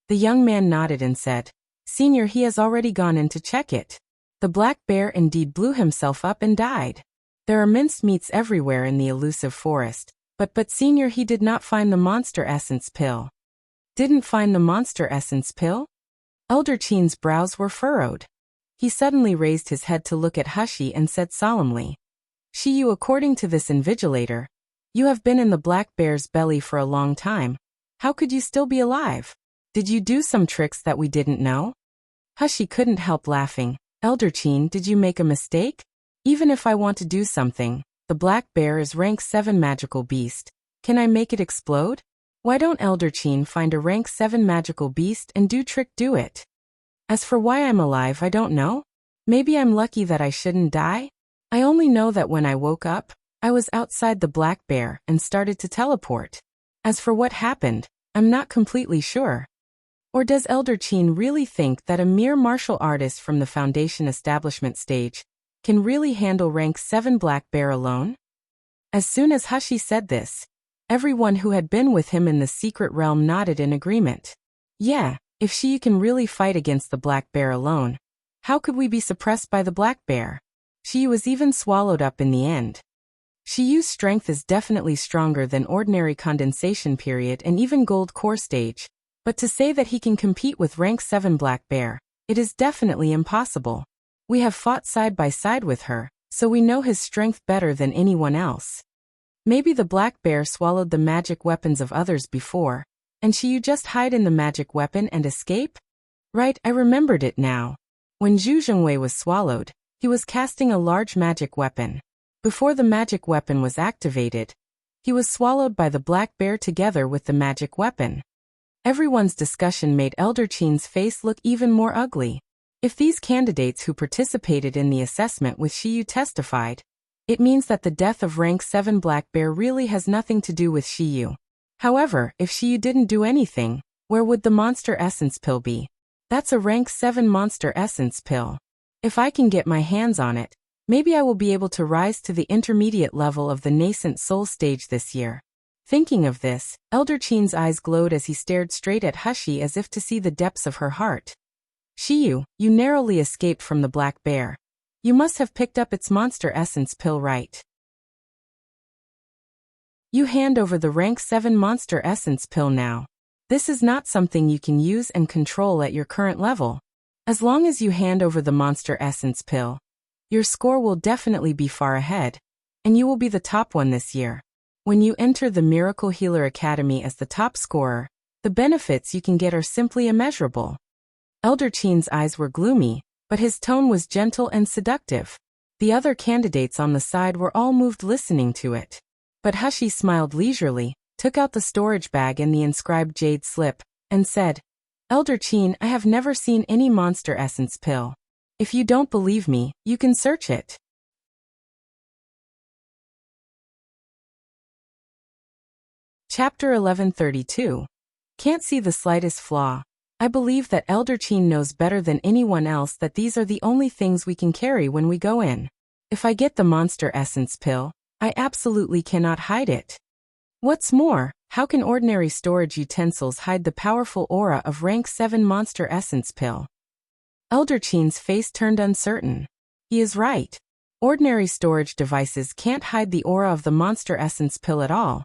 The young man nodded and said, "Senior, he has already gone in to check it. The black bear indeed blew himself up and died. There are minced meats everywhere in the elusive forest, but Senior, he did not find the monster essence pill." "Didn't find the monster essence pill?" Elder Qin's brows were furrowed. He suddenly raised his head to look at Hushi and said solemnly, "Shi Yu, according to this invigilator, you have been in the black bear's belly for a long time. How could you still be alive? Did you do some tricks that we didn't know?" Hushi couldn't help laughing. "Elder Qin, did you make a mistake? Even if I want to do something, the black bear is rank 7 magical beast. Can I make it explode? Why don't Elder Qin find a rank 7 magical beast and do it? As for why I'm alive, I don't know. Maybe I'm lucky that I shouldn't die. I only know that when I woke up, I was outside the black bear and started to teleport. As for what happened, I'm not completely sure." Or does Elder Qin really think that a mere martial artist from the foundation establishment stage can really handle rank 7 black bear alone? As soon as Hushi said this, Everyone who had been with him in the secret realm nodded in agreement. Yeah, if Shiyu can really fight against the black bear alone, how could we be suppressed by the black bear? Shiyu was even swallowed up in the end. Shiyu's strength is definitely stronger than ordinary condensation period and even gold core stage, but to say that he can compete with rank 7 black bear, it is definitely impossible. We have fought side by side with her, so we know his strength better than anyone else. Maybe the black bear swallowed the magic weapons of others before, and Shiyu just hide in the magic weapon and escape? Right, I remembered it now. When Zhu Zhengwei was swallowed, he was casting a large magic weapon. Before the magic weapon was activated, he was swallowed by the black bear together with the magic weapon. Everyone's discussion made Elder Qin's face look even more ugly. If these candidates who participated in the assessment with Shiyu testified, it means that the death of rank 7 black bear really has nothing to do with Shiyu. However, if Shiyu didn't do anything, where would the monster essence pill be? That's a rank 7 monster essence pill. If I can get my hands on it, maybe I will be able to rise to the intermediate level of the nascent soul stage this year. Thinking of this, Elder Qin's eyes glowed as he stared straight at Hushi as if to see the depths of her heart. Shiyu, you narrowly escaped from the black bear. You must have picked up its monster essence pill, right? You hand over the rank 7 monster essence pill now. This is not something you can use and control at your current level. As long as you hand over the monster essence pill, your score will definitely be far ahead, and you will be the top one this year. When you enter the Miracle Healer Academy as the top scorer, the benefits you can get are simply immeasurable. Elder Qin's eyes were gloomy, but his tone was gentle and seductive. The other candidates on the side were all moved listening to it. But Hushi smiled leisurely, took out the storage bag and the inscribed jade slip, and said, Elder Qin, I have never seen any monster essence pill. If you don't believe me, you can search it. Chapter 1132. Can't see the slightest flaw. I believe that Elder Qin knows better than anyone else that these are the only things we can carry when we go in. If I get the monster essence pill, I absolutely cannot hide it. What's more, how can ordinary storage utensils hide the powerful aura of rank 7 monster essence pill? Elder Qin's face turned uncertain. He is right. Ordinary storage devices can't hide the aura of the monster essence pill at all.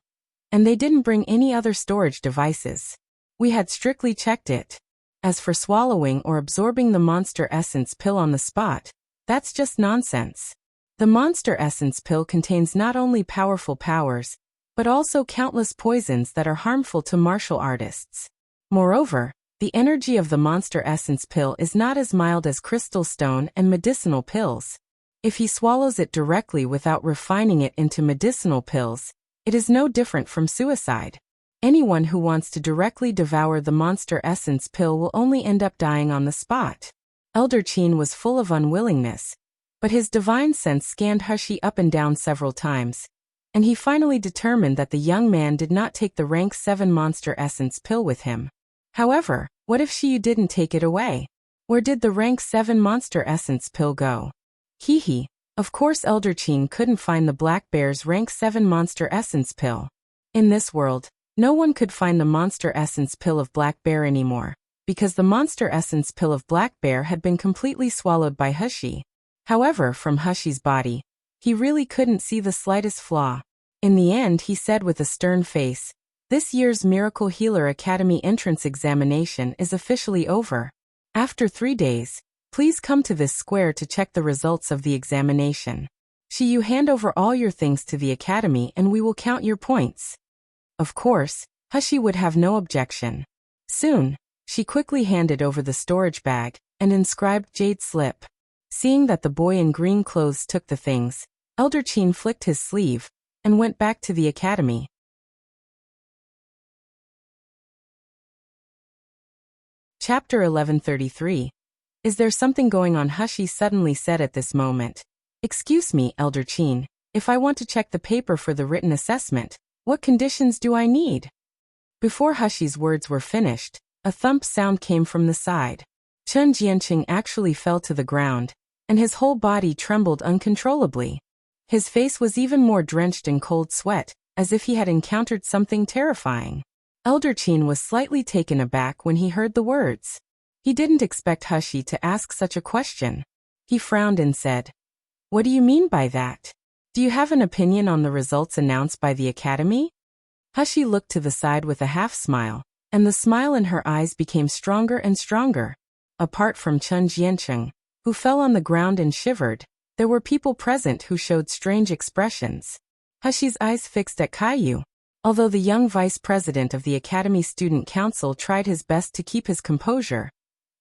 And they didn't bring any other storage devices. We had strictly checked it. As for swallowing or absorbing the monster essence pill on the spot, that's just nonsense. The monster essence pill contains not only powerful powers, but also countless poisons that are harmful to martial artists. Moreover, the energy of the monster essence pill is not as mild as crystal stone and medicinal pills. If he swallows it directly without refining it into medicinal pills, it is no different from suicide. Anyone who wants to directly devour the monster essence pill will only end up dying on the spot. Elder Qin was full of unwillingness, but his divine sense scanned Hushi up and down several times, and he finally determined that the young man did not take the rank 7 monster essence pill with him. However, what if Shiyu didn't take it away? Where did the rank 7 monster essence pill go? Hee. Of course Elder Qin couldn't find the black bear's rank 7 monster essence pill. In this world, no one could find the monster essence pill of black bear anymore, because the monster essence pill of black bear had been completely swallowed by Hushi. However, from Hushi's body, he really couldn't see the slightest flaw. In the end, he said with a stern face, this year's Miracle Healer Academy entrance examination is officially over. After 3 days, please come to this square to check the results of the examination. Shiyu, hand over all your things to the academy and we will count your points. Of course, Hushi would have no objection. Soon, she quickly handed over the storage bag and inscribed jade slip. Seeing that the boy in green clothes took the things, Elder Qin flicked his sleeve and went back to the academy. Chapter 1133. Is there something going on? Hushi suddenly said at this moment. Excuse me, Elder Qin, if I want to check the paper for the written assessment, what conditions do I need? Before Hushi's words were finished, a thump sound came from the side. Chen Jianqing actually fell to the ground, and his whole body trembled uncontrollably. His face was even more drenched in cold sweat, as if he had encountered something terrifying. Elder Qin was slightly taken aback when he heard the words. He didn't expect Hashi to ask such a question. He frowned and said, "What do you mean by that? Do you have an opinion on the results announced by the Academy?" Hashi looked to the side with a half-smile, and the smile in her eyes became stronger and stronger. Apart from Chen Jiancheng, who fell on the ground and shivered, there were people present who showed strange expressions. Hashi's eyes fixed at Caillou. Although the young vice president of the Academy Student Council tried his best to keep his composure,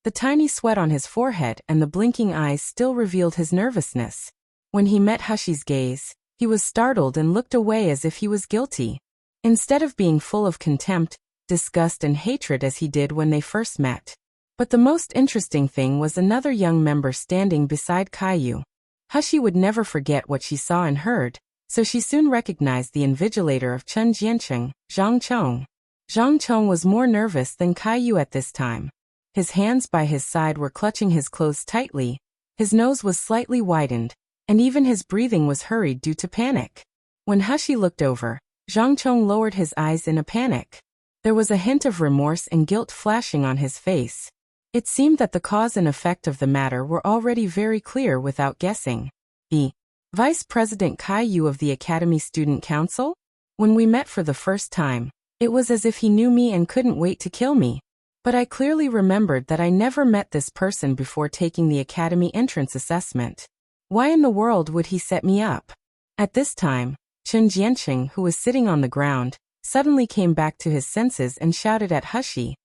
the tiny sweat on his forehead and the blinking eyes still revealed his nervousness. When he met Hashi's gaze, he was startled and looked away as if he was guilty, instead of being full of contempt, disgust and hatred as he did when they first met. But the most interesting thing was another young member standing beside Caillou. Hashi would never forget what she saw and heard, so she soon recognized the invigilator of Chen Jiancheng, Zhang Chong. Zhang Chong was more nervous than Caillou at this time. His hands by his side were clutching his clothes tightly, his nose was slightly widened, and even his breathing was hurried due to panic. When Hashi looked over, Zhang Chong lowered his eyes in a panic. There was a hint of remorse and guilt flashing on his face. It seemed that the cause and effect of the matter were already very clear without guessing. The Vice President Caillou of the Academy Student Council? When we met for the first time, it was as if he knew me and couldn't wait to kill me. But I clearly remembered that I never met this person before taking the Academy entrance assessment. Why in the world would he set me up? At this time, Chen Jianqing, who was sitting on the ground, suddenly came back to his senses and shouted at Hashi.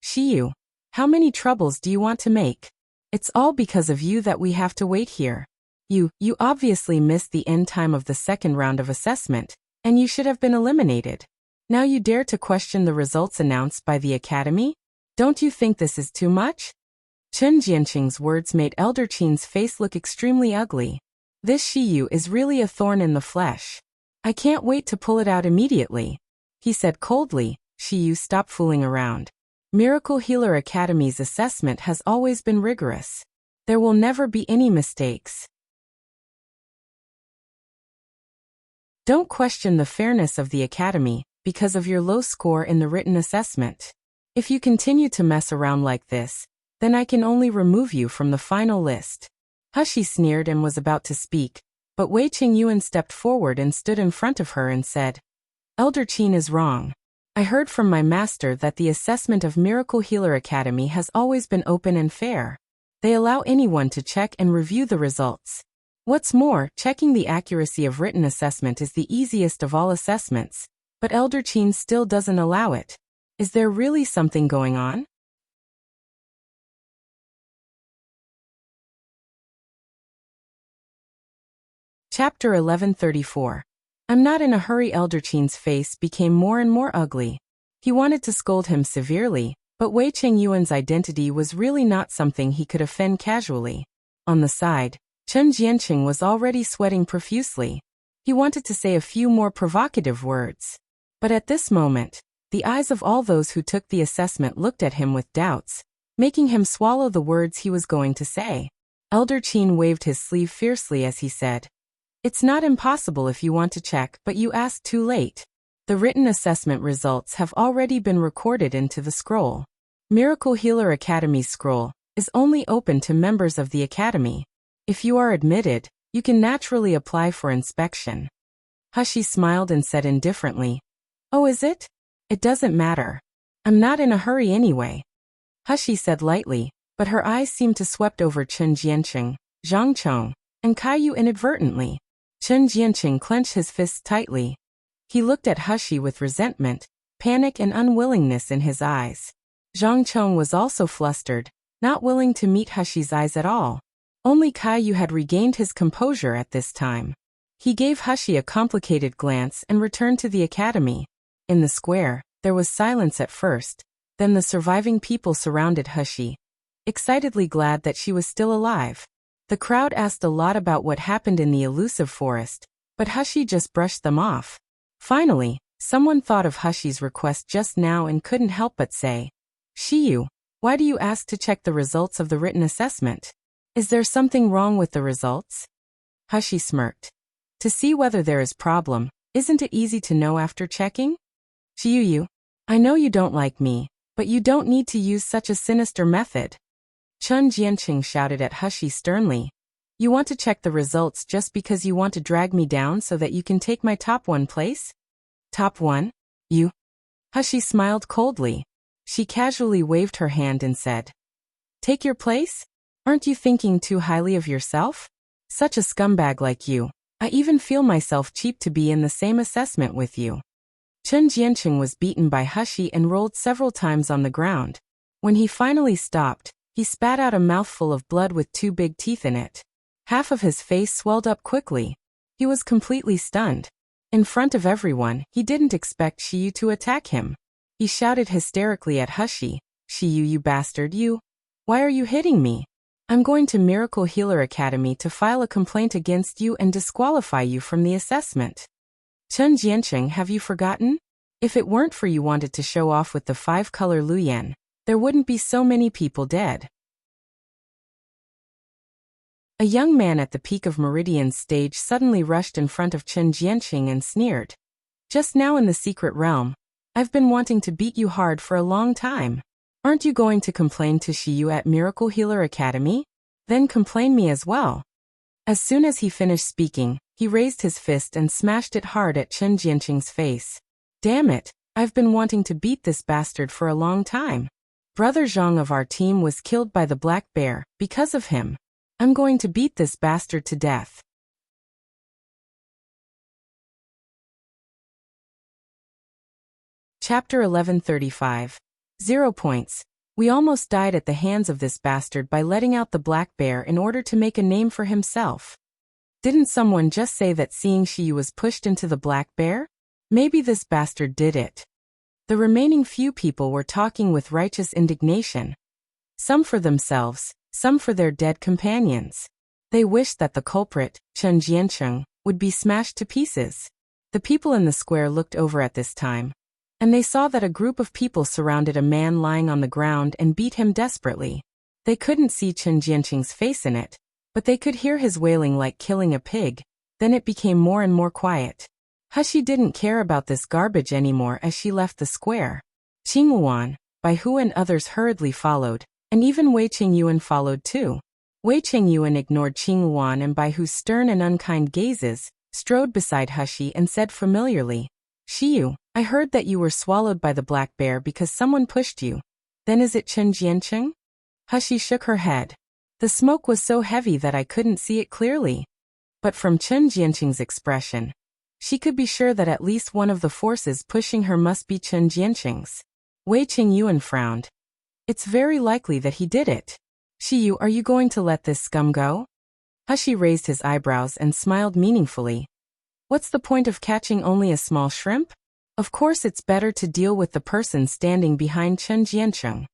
"Shiyu, how many troubles do you want to make? It's all because of you that we have to wait here. You obviously missed the end time of the second round of assessment, and you should have been eliminated. Now you dare to question the results announced by the Academy? Don't you think this is too much?" Chen Jianqing's words made Elder Qin's face look extremely ugly. This Shiyu is really a thorn in the flesh. I can't wait to pull it out immediately. He said coldly. Shiyu, stop fooling around. Miracle Healer Academy's assessment has always been rigorous. There will never be any mistakes. Don't question the fairness of the Academy because of your low score in the written assessment. If you continue to mess around like this, then I can only remove you from the final list. Hashi sneered and was about to speak, but Wei Qingyuan stepped forward and stood in front of her and said, "Elder Qin is wrong. I heard from my master that the assessment of Miracle Healer Academy has always been open and fair. They allow anyone to check and review the results. What's more, checking the accuracy of written assessment is the easiest of all assessments, but Elder Qin still doesn't allow it. Is there really something going on?" Chapter 1134. I'm not in a hurry. Elder Qin's face became more and more ugly. He wanted to scold him severely, but Wei Qingyuan's identity was really not something he could offend casually. On the side, Chen Jianqing was already sweating profusely. He wanted to say a few more provocative words. But at this moment, the eyes of all those who took the assessment looked at him with doubts, making him swallow the words he was going to say. Elder Qin waved his sleeve fiercely as he said, "It's not impossible if you want to check, but you asked too late. The written assessment results have already been recorded into the scroll. Miracle Healer Academy's scroll is only open to members of the Academy. If you are admitted, you can naturally apply for inspection." Hashi smiled and said indifferently, "Oh, is it? It doesn't matter. I'm not in a hurry anyway." Hashi said lightly, but her eyes seemed to swept over Chen Jianqing, Zhang Chong, and Caillou inadvertently. Chen Jianqing clenched his fists tightly. He looked at Hashi with resentment, panic and unwillingness in his eyes. Zhang Chong was also flustered, not willing to meet Hashi's eyes at all. Only Caillou had regained his composure at this time. He gave Hashi a complicated glance and returned to the academy. In the square, there was silence at first, then the surviving people surrounded Hashi, excitedly glad that she was still alive. The crowd asked a lot about what happened in the elusive forest, but Hashi just brushed them off. Finally, someone thought of Hashi's request just now and couldn't help but say, "Shiyu, why do you ask to check the results of the written assessment? Is there something wrong with the results?" Hashi smirked. "To see whether there is problem, Isn't it easy to know after checking? Xiyu, I know you don't like me, but you don't need to use such a sinister method. Chen Jianqing shouted at Hushi sternly. You want to check the results just because you want to drag me down so that you can take my top 1 place? Top 1? You? Hushi smiled coldly. She casually waved her hand and said, Take your place? Aren't you thinking too highly of yourself? Such a scumbag like you. I even feel myself cheap to be in the same assessment with you. Chen Jianqing was beaten by Hushi and rolled several times on the ground. When he finally stopped, he spat out a mouthful of blood with 2 big teeth in it. Half of his face swelled up quickly. He was completely stunned. In front of everyone, he didn't expect Xiyu to attack him. He shouted hysterically at Hushi, Xiyu, you bastard, you! Why are you hitting me? I'm going to Miracle Healer Academy to file a complaint against you and disqualify you from the assessment. Chen Jianqing, have you forgotten? If it weren't for you wanted to show off with the 5-color Luyan, there wouldn't be so many people dead. A young man at the peak of Meridian's stage suddenly rushed in front of Chen Jianqing and sneered. Just now in the secret realm, I've been wanting to beat you hard for a long time. Aren't you going to complain to Xiyu at Miracle Healer Academy? Then complain me as well. As soon as he finished speaking, he raised his fist and smashed it hard at Chen Jianqing's face. Damn it, I've been wanting to beat this bastard for a long time. Brother Zhang of our team was killed by the black bear, because of him. I'm going to beat this bastard to death. Chapter 1135. 0 points. We almost died at the hands of this bastard by letting out the black bear in order to make a name for himself. Didn't someone just say that seeing Xiyu was pushed into the black bear? Maybe this bastard did it. The remaining few people were talking with righteous indignation. Some for themselves, some for their dead companions. They wished that the culprit, Chen Jianqing, would be smashed to pieces. The people in the square looked over at this time, and they saw that a group of people surrounded a man lying on the ground and beat him desperately. They couldn't see Chen Jianqing's face in it, but they could hear his wailing like killing a pig. Then it became more and more quiet. Hushi didn't care about this garbage anymore as she left the square. Qingyuan, Bai Hu and others hurriedly followed, and even Wei Qingyuan followed too. Wei Qingyuan ignored Qingyuan and Bai Hu's stern and unkind gazes, strode beside Hushi and said familiarly, Xiyu, I heard that you were swallowed by the black bear because someone pushed you. Then is it Chen Jianqing? Hushi shook her head. The smoke was so heavy that I couldn't see it clearly. But from Chen Jianqing's expression, she could be sure that at least one of the forces pushing her must be Chen Jianqing's. Wei Qingyuan frowned. It's very likely that he did it. Xiyu, are you going to let this scum go? Hushi raised his eyebrows and smiled meaningfully. What's the point of catching only a small shrimp? Of course it's better to deal with the person standing behind Chen Jianqing.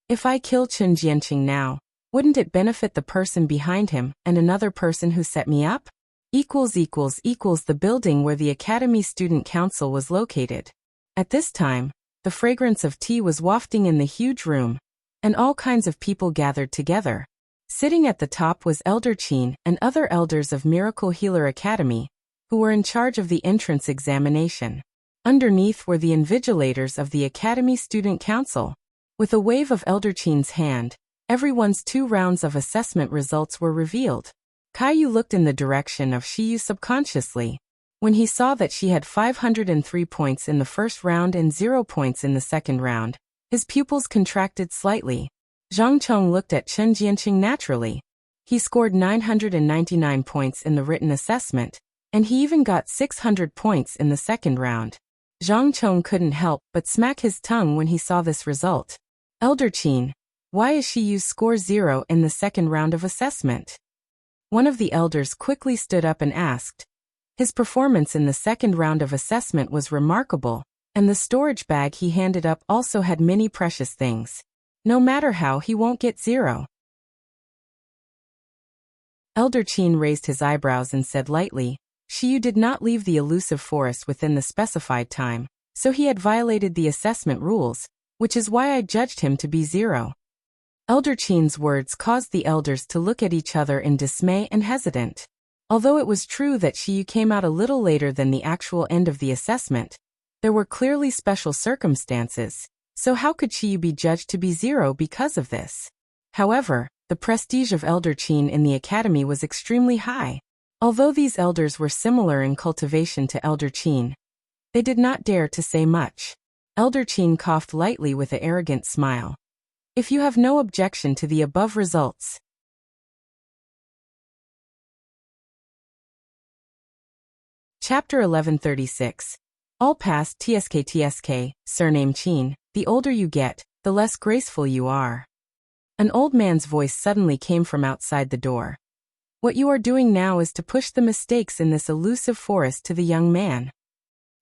If I kill Chen Jianqing now, wouldn't it benefit the person behind him and another person who set me up? The building where the Academy Student Council was located. At this time, the fragrance of tea was wafting in the huge room, and all kinds of people gathered together. Sitting at the top was Elder Qin and other elders of Miracle Healer Academy, who were in charge of the entrance examination. Underneath were the invigilators of the Academy Student Council. With a wave of Elder Qin's hand, everyone's 2 rounds of assessment results were revealed. Caillou looked in the direction of Xiyu subconsciously. When he saw that she had 503 points in the first round and 0 points in the second round, his pupils contracted slightly. Zhang Chong looked at Chen Jianqing naturally. He scored 999 points in the written assessment, and he even got 600 points in the second round. Zhang Chong couldn't help but smack his tongue when he saw this result. Elder Qin, why is Xiyu's score 0 in the second round of assessment? One of the elders quickly stood up and asked. His performance in the second round of assessment was remarkable, and the storage bag he handed up also had many precious things. No matter how, he won't get 0. Elder Qin raised his eyebrows and said lightly, Xiyu did not leave the elusive forest within the specified time, so he had violated the assessment rules, which is why I judged him to be 0. Elder Qin's words caused the elders to look at each other in dismay and hesitant. Although it was true that Shiyu came out a little later than the actual end of the assessment, there were clearly special circumstances, so how could Shiyu be judged to be 0 because of this? However, the prestige of Elder Qin in the academy was extremely high. Although these elders were similar in cultivation to Elder Qin, they did not dare to say much. Elder Qin coughed lightly with an arrogant smile. If you have no objection to the above results. Chapter 1136. All passed TSK, surname Qin. The older you get, the less graceful you are. An old man's voice suddenly came from outside the door. What you are doing now is to push the mistakes in this elusive forest to the young man.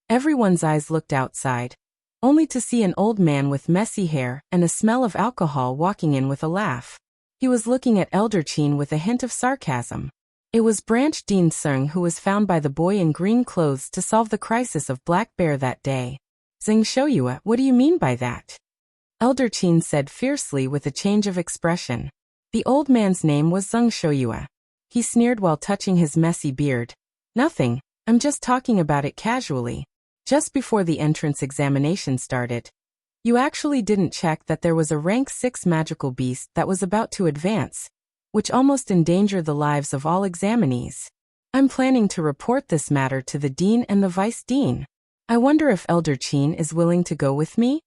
Everyone's eyes looked outside, only to see an old man with messy hair and a smell of alcohol walking in with a laugh. He was looking at Elder Qin with a hint of sarcasm. It was Branch Dean Sung who was found by the boy in green clothes to solve the crisis of Black Bear that day. Zheng Shouyue, what do you mean by that? Elder Qin said fiercely with a change of expression. The old man's name was Zheng Shouyue. He sneered while touching his messy beard. Nothing, I'm just talking about it casually. Just before the entrance examination started, you actually didn't check that there was a rank 6 magical beast that was about to advance, which almost endangered the lives of all examinees. I'm planning to report this matter to the dean and the vice dean. I wonder if Elder Qin is willing to go with me?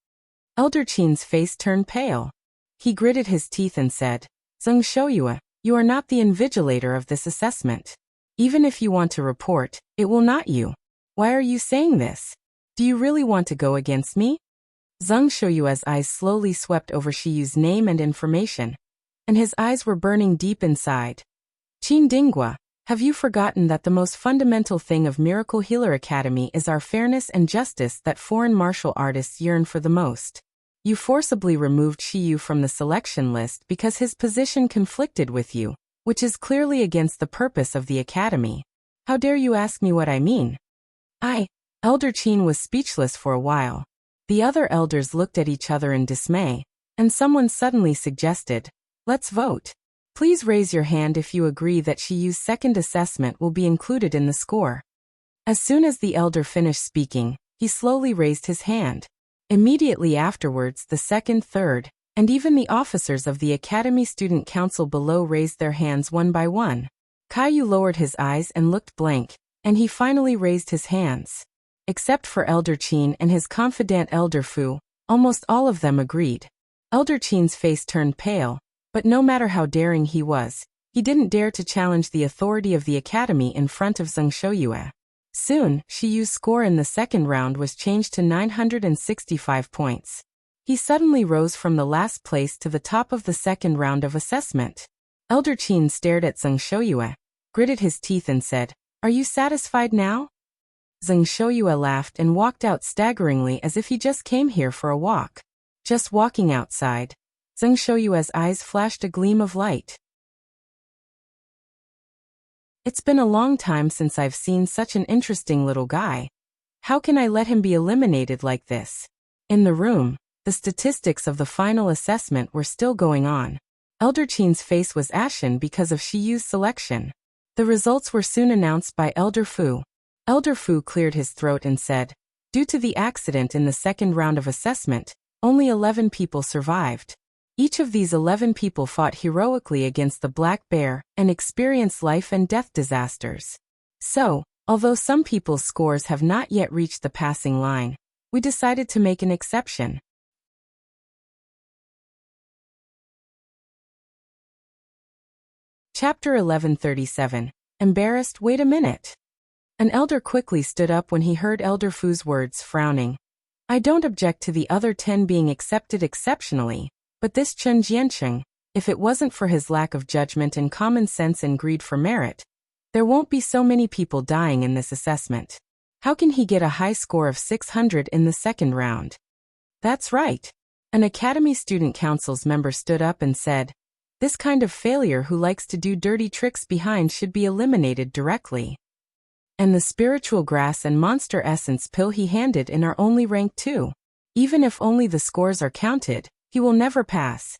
Elder Qin's face turned pale. He gritted his teeth and said, Zheng Shouyue, you are not the invigilator of this assessment. Even if you want to report, it will not you. Why are you saying this? Do you really want to go against me? Zheng Shouyue's eyes slowly swept over Shiyu's name and information, and his eyes were burning deep inside. Qin Dinghua, have you forgotten that the most fundamental thing of Miracle Healer Academy is our fairness and justice that foreign martial artists yearn for the most? You forcibly removed Shiyu from the selection list because his position conflicted with you, which is clearly against the purpose of the academy. How dare you ask me what I mean? Elder Qin was speechless for a while. The other elders looked at each other in dismay, and someone suddenly suggested, let's vote. Please raise your hand if you agree that Shiyu's second assessment will be included in the score. As soon as the elder finished speaking, he slowly raised his hand. Immediately afterwards, the second, third, and even the officers of the Academy Student Council below raised their hands one by one. Caillou lowered his eyes and looked blank, and he finally raised his hands. Except for Elder Qin and his confidant Elder Fu, almost all of them agreed. Elder Qin's face turned pale, but no matter how daring he was, he didn't dare to challenge the authority of the academy in front of Zheng Shouyue. Soon, Shiyu's score in the second round was changed to 965 points. He suddenly rose from the last place to the top of the second round of assessment. Elder Qin stared at Zheng Shouyue, gritted his teeth and said, Are you satisfied now? Zheng Shouyue laughed and walked out staggeringly as if he just came here for a walk. Just walking outside, Zheng Shouyue's eyes flashed a gleam of light. It's been a long time since I've seen such an interesting little guy. How can I let him be eliminated like this? In the room, the statistics of the final assessment were still going on. Elder Qin's face was ashen because of Shiyu's selection. The results were soon announced by Elder Fu. Elder Fu cleared his throat and said, Due to the accident in the second round of assessment, only 11 people survived. Each of these 11 people fought heroically against the Black Bear and experienced life and death disasters. So, although some people's scores have not yet reached the passing line, we decided to make an exception. Chapter 1137. Embarrassed, wait a minute. An elder quickly stood up when he heard Elder Fu's words, frowning. I don't object to the other 10 being accepted exceptionally, but this Chen Jiancheng, if it wasn't for his lack of judgment and common sense and greed for merit, there won't be so many people dying in this assessment. How can he get a high score of 600 in the second round? That's right. An Academy Student Council's member stood up and said, This kind of failure who likes to do dirty tricks behind should be eliminated directly. And the spiritual grass and monster essence pill he handed in are only rank 2. Even if only the scores are counted, he will never pass.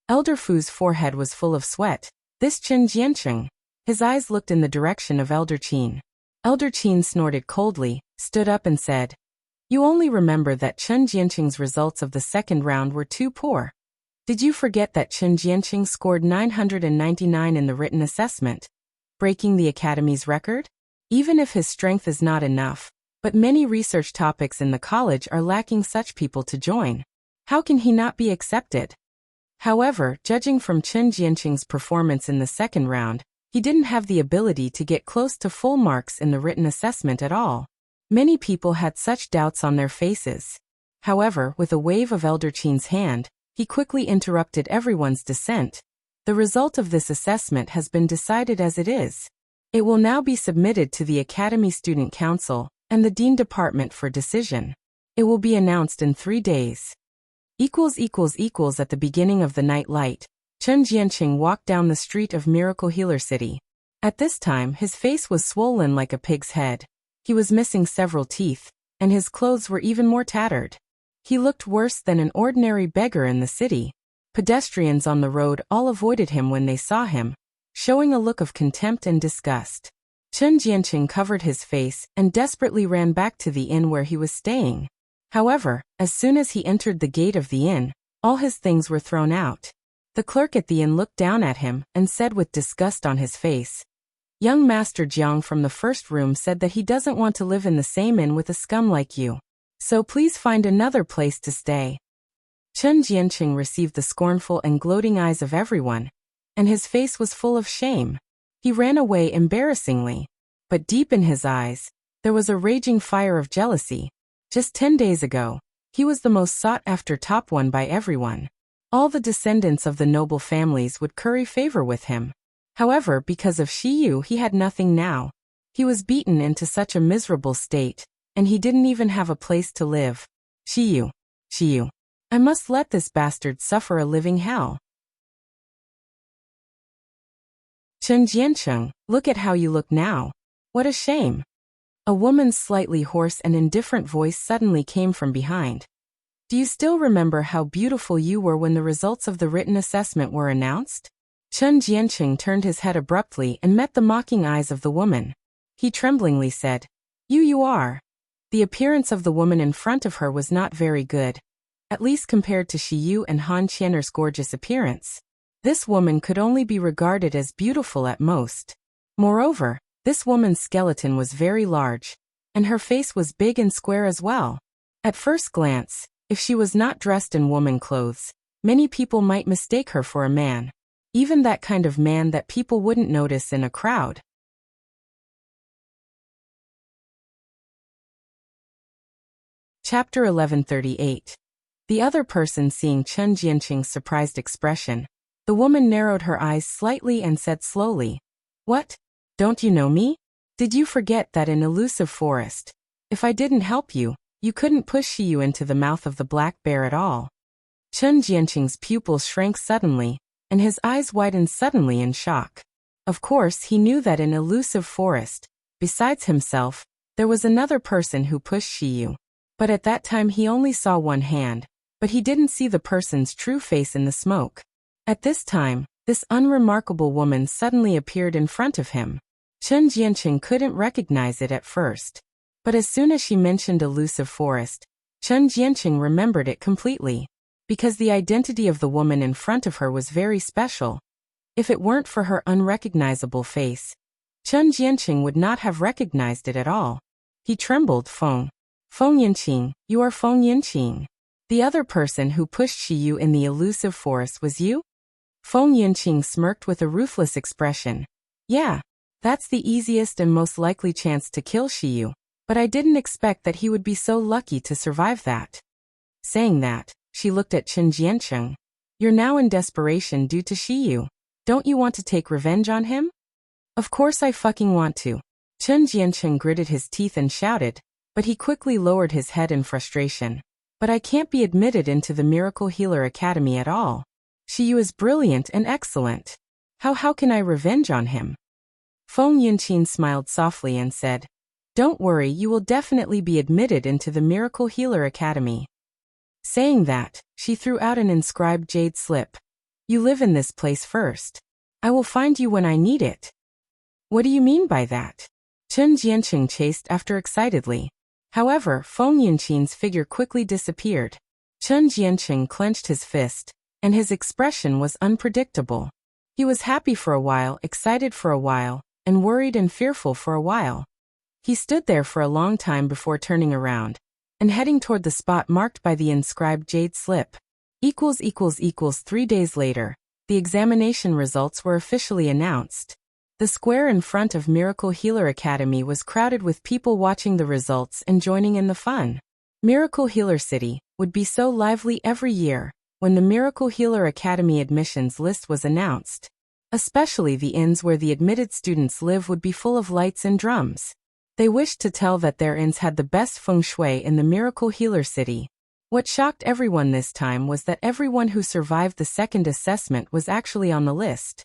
Elder Fu's forehead was full of sweat. This Chen Jiancheng. His eyes looked in the direction of Elder Qin. Elder Qin snorted coldly, stood up and said, "You only remember that Chen Jianqing's results of the second round were too poor. Did you forget that Chen Jianqing scored 999 in the written assessment, breaking the Academy's record? Even if his strength is not enough, but many research topics in the college are lacking such people to join. How can he not be accepted?" However, judging from Chen Jianqing's performance in the second round, he didn't have the ability to get close to full marks in the written assessment at all. Many people had such doubts on their faces. However, with a wave of Elder Qin's hand, he quickly interrupted everyone's dissent. The result of this assessment has been decided as it is. It will now be submitted to the Academy Student Council and the Dean Department for decision. It will be announced in 3 days. At the beginning of the night light, Chen Jianqing walked down the street of Miracle Healer City. At this time, his face was swollen like a pig's head. He was missing several teeth, and his clothes were even more tattered. He looked worse than an ordinary beggar in the city. Pedestrians on the road all avoided him when they saw him, showing a look of contempt and disgust. Chen Jianqing covered his face and desperately ran back to the inn where he was staying. However, as soon as he entered the gate of the inn, all his things were thrown out. The clerk at the inn looked down at him and said with disgust on his face, "Young Master Jiang from the first room said that he doesn't want to live in the same inn with a scum like you. So please find another place to stay." Chen Jianqing received the scornful and gloating eyes of everyone, and his face was full of shame. He ran away embarrassingly. But deep in his eyes, there was a raging fire of jealousy. Just 10 days ago, he was the most sought-after top one by everyone. All the descendants of the noble families would curry favor with him. However, because of Shiyu, he had nothing now. He was beaten into such a miserable state, and he didn't even have a place to live. Shiyu. I must let this bastard suffer a living hell. Chen Jianqing, look at how you look now. What a shame. A woman's slightly hoarse and indifferent voice suddenly came from behind. Do you still remember how beautiful you were when the results of the written assessment were announced? Chen Jianqing turned his head abruptly and met the mocking eyes of the woman. He tremblingly said, You are. The appearance of the woman in front of her was not very good, at least compared to Shiyu and Han Qian'er's gorgeous appearance. This woman could only be regarded as beautiful at most. Moreover, this woman's skeleton was very large, and her face was big and square as well. At first glance, if she was not dressed in woman clothes, many people might mistake her for a man. Even that kind of man that people wouldn't notice in a crowd. Chapter 1138. The other person seeing Chen Jianqing's surprised expression, the woman narrowed her eyes slightly and said slowly, What? Don't you know me? Did you forget that in Elusive Forest, if I didn't help you, you couldn't push Shiyu into the mouth of the black bear at all? Chen Jianqing's pupils shrank suddenly, and his eyes widened suddenly in shock. Of course, he knew that in Elusive Forest, besides himself, there was another person who pushed Shiyu. But at that time he only saw one hand, but he didn't see the person's true face in the smoke. At this time, this unremarkable woman suddenly appeared in front of him. Chen Jianqing couldn't recognize it at first. But as soon as she mentioned Elusive Forest, Chen Jianqing remembered it completely. Because the identity of the woman in front of her was very special. If it weren't for her unrecognizable face, Chen Jianqing would not have recognized it at all. He trembled. Feng Yanqing, you are Feng Yanqing. The other person who pushed Shiyu in the Elusive Forest was you? Feng Yanqing smirked with a ruthless expression. Yeah, that's the easiest and most likely chance to kill Shiyu, but I didn't expect that he would be so lucky to survive that. Saying that, she looked at Chen Jianqing. You're now in desperation due to Shiyu. Don't you want to take revenge on him? Of course I fucking want to. Chen Jianqing gritted his teeth and shouted, but he quickly lowered his head in frustration. But I can't be admitted into the Miracle Healer Academy at all. Shiyu is brilliant and excellent. How can I revenge on him? Feng Yanqing smiled softly and said, Don't worry, you will definitely be admitted into the Miracle Healer Academy. Saying that, she threw out an inscribed jade slip. You live in this place first. I will find you when I need it. What do you mean by that? Chen Jianqing chased after excitedly. However, Feng Yunqin's figure quickly disappeared. Chen Jianqing clenched his fist, and his expression was unpredictable. He was happy for a while, excited for a while, and worried and fearful for a while. He stood there for a long time before turning around and heading toward the spot marked by the inscribed jade slip. 3 days later, the examination results were officially announced. The square in front of Miracle Healer Academy was crowded with people watching the results and joining in the fun. Miracle Healer City would be so lively every year when the Miracle Healer Academy admissions list was announced. Especially the inns where the admitted students live would be full of lights and drums. They wished to tell that their inns had the best feng shui in the Miracle Healer City. What shocked everyone this time was that everyone who survived the second assessment was actually on the list.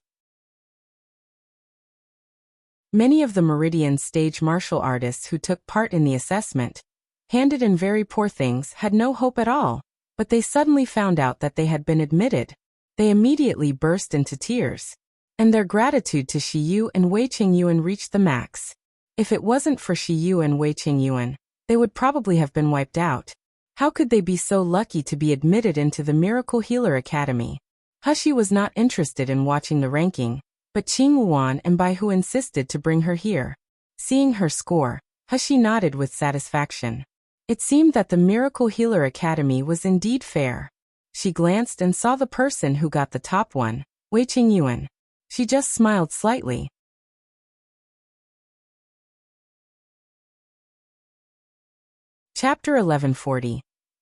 Many of the Meridian stage martial artists who took part in the assessment, handed in very poor things, had no hope at all, but they suddenly found out that they had been admitted. They immediately burst into tears, and their gratitude to Shi Yu and Wei Qingyuan reached the max. If it wasn't for Shi Yu and Wei Qingyuan, they would probably have been wiped out. How could they be so lucky to be admitted into the Miracle Healer Academy? Hushi was not interested in watching the ranking, but Qing Wuan and Bai Hu insisted to bring her here. Seeing her score, Hushi nodded with satisfaction. It seemed that the Miracle Healer Academy was indeed fair. She glanced and saw the person who got the top one, Wei Qingyuan. She just smiled slightly. Chapter 1140.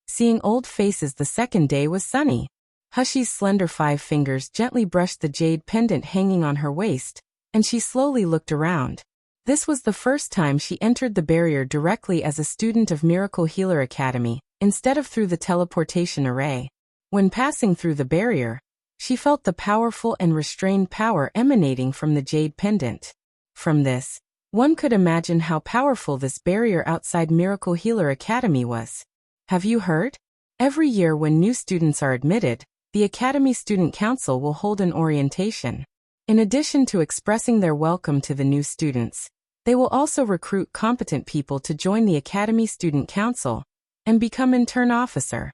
Seeing old faces. The second day was sunny. Hushi's slender 5 fingers gently brushed the jade pendant hanging on her waist, and she slowly looked around. This was the first time she entered the barrier directly as a student of Miracle Healer Academy, instead of through the teleportation array. When passing through the barrier, she felt the powerful and restrained power emanating from the jade pendant. From this, one could imagine how powerful this barrier outside Miracle Healer Academy was. Have you heard? Every year when new students are admitted, the Academy Student Council will hold an orientation. In addition to expressing their welcome to the new students, they will also recruit competent people to join the Academy Student Council and become intern officer.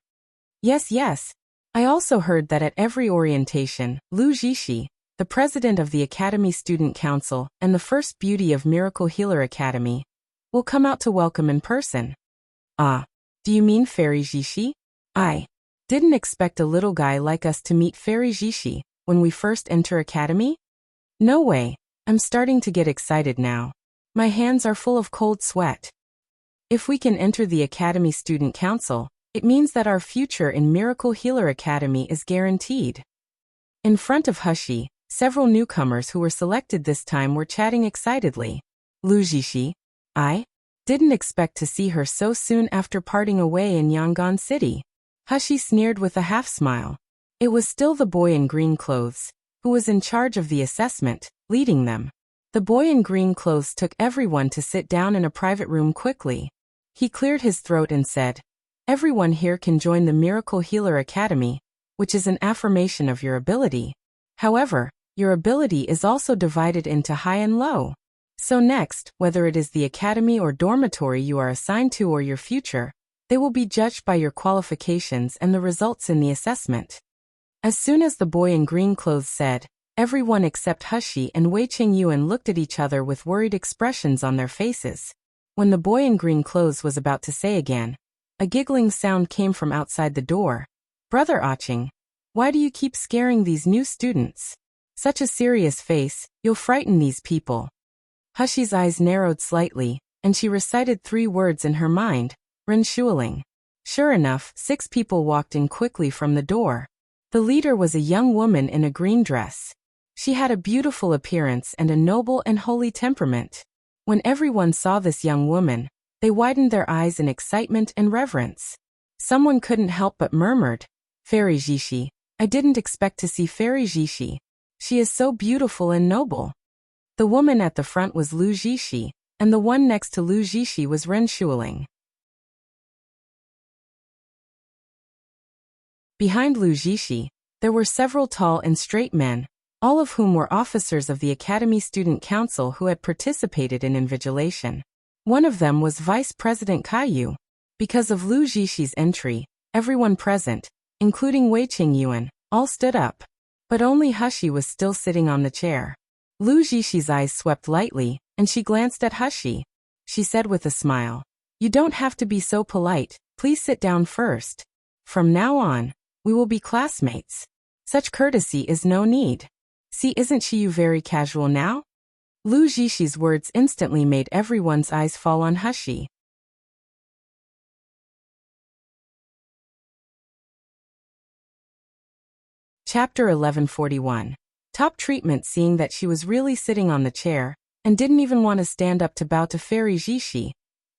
Yes. I also heard that at every orientation, Lu Jishi, the president of the Academy Student Council and the first beauty of Miracle Healer Academy, will come out to welcome in person. Ah, do you mean Fairy Jishi? I didn't expect a little guy like us to meet Fairy Jishi when we first enter Academy? No way, I'm starting to get excited now. My hands are full of cold sweat. If we can enter the Academy Student Council, it means that our future in Miracle Healer Academy is guaranteed. In front of Hushi, several newcomers who were selected this time were chatting excitedly. Lu Jishi, I didn't expect to see her so soon after parting away in Yangon City. Hushi sneered with a half-smile. It was still the boy in green clothes, who was in charge of the assessment, leading them. The boy in green clothes took everyone to sit down in a private room quickly. He cleared his throat and said, "Everyone here can join the Miracle Healer Academy, which is an affirmation of your ability. However, your ability is also divided into high and low. So next, whether it is the academy or dormitory you are assigned to or your future, they will be judged by your qualifications and the results in the assessment." As soon as the boy in green clothes said, everyone except Hushi and Wei Qingyuan looked at each other with worried expressions on their faces. When the boy in green clothes was about to say again, a giggling sound came from outside the door. "Brother Aching, why do you keep scaring these new students? Such a serious face, you'll frighten these people." Hushi's eyes narrowed slightly, and she recited 3 words in her mind, Ren Shuling. Sure enough, 6 people walked in quickly from the door. The leader was a young woman in a green dress. She had a beautiful appearance and a noble and holy temperament. When everyone saw this young woman, they widened their eyes in excitement and reverence. Someone couldn't help but murmured, "Fairy Jishi, I didn't expect to see Fairy Jishi. She is so beautiful and noble." The woman at the front was Lu Jishi, and the one next to Lu Jishi was Ren Shuling. Behind Lu Jishi, there were several tall and straight men, all of whom were officers of the Academy Student Council who had participated in invigilation. One of them was Vice President Caillou. Because of Lu Zhixi's entry, everyone present, including Wei Qingyuan, all stood up. But only Hushi was still sitting on the chair. Lu Zhixi's eyes swept lightly, and she glanced at Hushi. She said with a smile, "You don't have to be so polite, please sit down first. From now on, we will be classmates. Such courtesy is no need. See, isn't she you very casual now?" Lu Zhixi's words instantly made everyone's eyes fall on Hushi. Chapter 1141. Top treatment. Seeing that she was really sitting on the chair, and didn't even want to stand up to bow to Fairy Zhishi,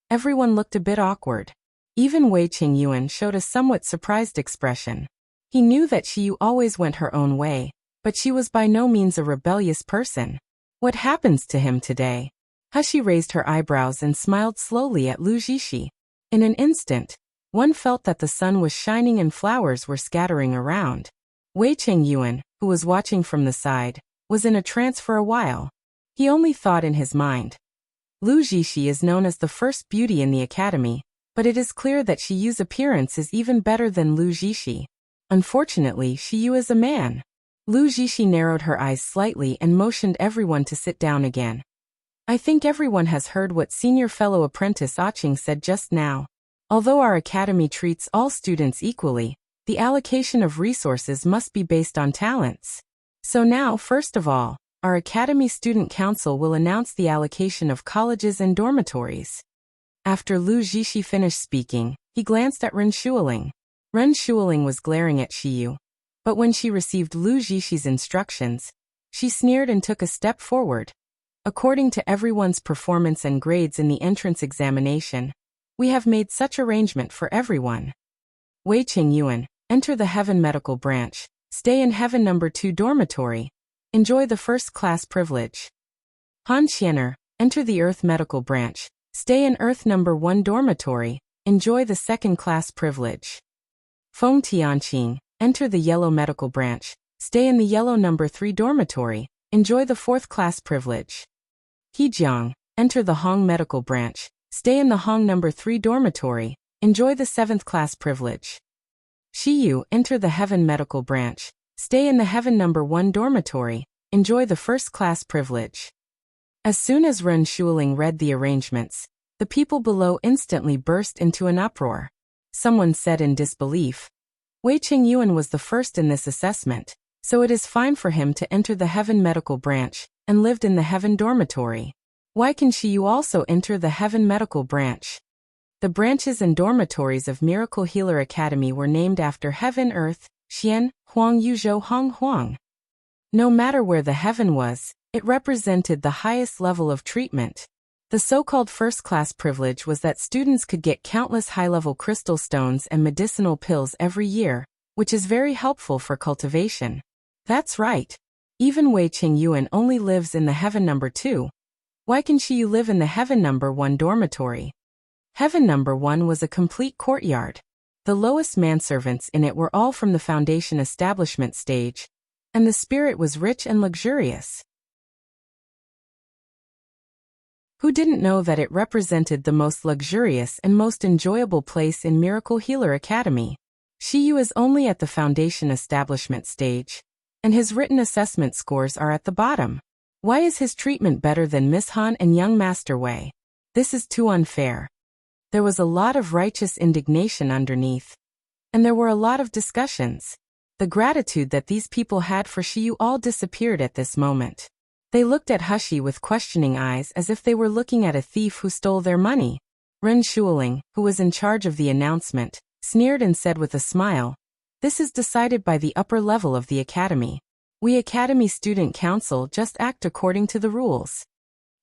everyone looked a bit awkward. Even Wei Qingyuan showed a somewhat surprised expression. He knew that Xiyu always went her own way, but she was by no means a rebellious person. What happens to him today? Hushi raised her eyebrows and smiled slowly at Lu Zhishi. In an instant, one felt that the sun was shining and flowers were scattering around. Wei Qingyuan, who was watching from the side, was in a trance for a while. He only thought in his mind. Lu Zhishi is known as the first beauty in the academy, but it is clear that Xiyu's appearance is even better than Lu Zhishi. Unfortunately, Xiyu is a man. Lu Zhishi narrowed her eyes slightly and motioned everyone to sit down again. I think everyone has heard what senior fellow apprentice Aching said just now. Although our academy treats all students equally, the allocation of resources must be based on talents. So now, first of all, our Academy Student Council will announce the allocation of colleges and dormitories. After Lu Zhishi finished speaking, he glanced at Ren Shuoling. Ren Shuoling was glaring at Xiyu. But when she received Lu Zhishi's instructions, she sneered and took a step forward. According to everyone's performance and grades in the entrance examination, we have made such arrangement for everyone. Wei Qingyuan, enter the Heaven Medical Branch, stay in Heaven No. 2 dormitory, enjoy the first-class privilege. Han Qianer, enter the Earth Medical Branch, stay in Earth No. 1 dormitory, enjoy the second-class privilege. Feng Tianqing, enter the Yellow Medical Branch, stay in the Yellow No. 3 dormitory, enjoy the fourth-class privilege. He Jiang, enter the Hong Medical Branch, stay in the Hong No. 3 dormitory, enjoy the seventh-class privilege. Xiyu, enter the Heaven Medical Branch, stay in the Heaven No. 1 dormitory, enjoy the first-class privilege. As soon as Ren Shuoling read the arrangements, the people below instantly burst into an uproar. Someone said in disbelief, Wei Qingyuan was the first in this assessment, so it is fine for him to enter the Heaven Medical Branch, and lived in the Heaven dormitory. Why can Xiyu also enter the Heaven Medical Branch? The branches and dormitories of Miracle Healer Academy were named after Heaven, Earth, Xian, Huang Yuzhou Hong Huang. No matter where the heaven was, it represented the highest level of treatment. The so-called first-class privilege was that students could get countless high-level crystal stones and medicinal pills every year, which is very helpful for cultivation. That's right. Even Wei Qingyuan only lives in the Heaven No. 2. Why can Xiyu live in the Heaven No. 1 dormitory? Heaven No. 1 was a complete courtyard. The lowest manservants in it were all from the foundation establishment stage, and the spirit was rich and luxurious. Who didn't know that it represented the most luxurious and most enjoyable place in Miracle Healer Academy? Xiyu is only at the foundation establishment stage, and his written assessment scores are at the bottom. Why is his treatment better than Miss Han and young Master Wei? This is too unfair. There was a lot of righteous indignation underneath, and there were a lot of discussions. The gratitude that these people had for Xiyu all disappeared at this moment. They looked at Hushi with questioning eyes as if they were looking at a thief who stole their money. Ren Shuoling, who was in charge of the announcement, sneered and said with a smile, "This is decided by the upper level of the academy. We Academy Student Council just act according to the rules."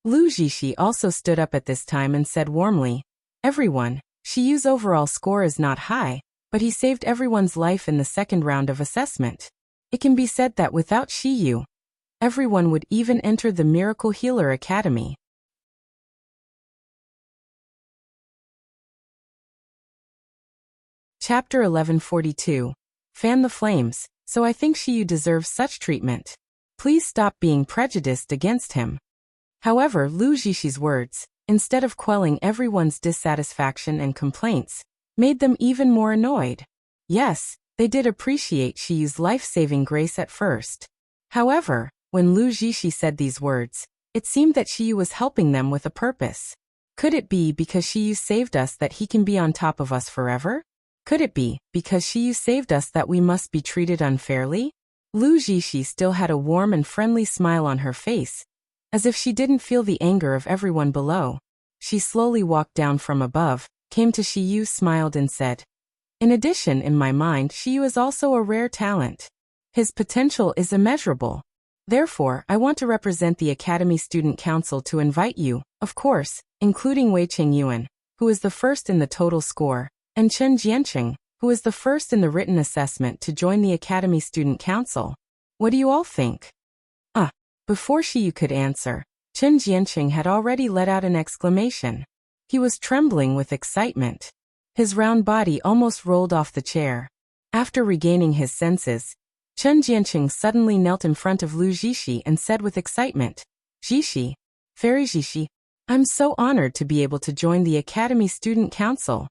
Lu Zhishi also stood up at this time and said warmly, "Everyone, Xiyu's overall score is not high, but he saved everyone's life in the second round of assessment. It can be said that without Xiyu, everyone would even enter the Miracle Healer Academy." Chapter 1142. Fan the Flames. So I think Xiyu deserves such treatment. Please stop being prejudiced against him. However, Lu Zhixi's words, instead of quelling everyone's dissatisfaction and complaints, made them even more annoyed. Yes, they did appreciate Shiyu's life-saving grace at first. However, when Lu Zhixi said these words, it seemed that Shiyu was helping them with a purpose. Could it be because Shiyu saved us that he can be on top of us forever? Could it be because Shiyu saved us that we must be treated unfairly? Lu Zhixi still had a warm and friendly smile on her face, as if she didn't feel the anger of everyone below. She slowly walked down from above, came to Shiyu, smiled and said, "In addition, in my mind, Shiyu is also a rare talent. His potential is immeasurable. Therefore, I want to represent the Academy Student Council to invite you, of course, including Wei Qingyuan, who is the first in the total score, and Chen Jianqing, who is the first in the written assessment, to join the Academy Student Council. What do you all think?" Before Shiyu could answer, Chen Jianqing had already let out an exclamation. He was trembling with excitement. His round body almost rolled off the chair. After regaining his senses, Chen Jianqing suddenly knelt in front of Lu Zhixi and said with excitement, "Zhixi, Fairy Zhixi, I'm so honored to be able to join the Academy Student Council."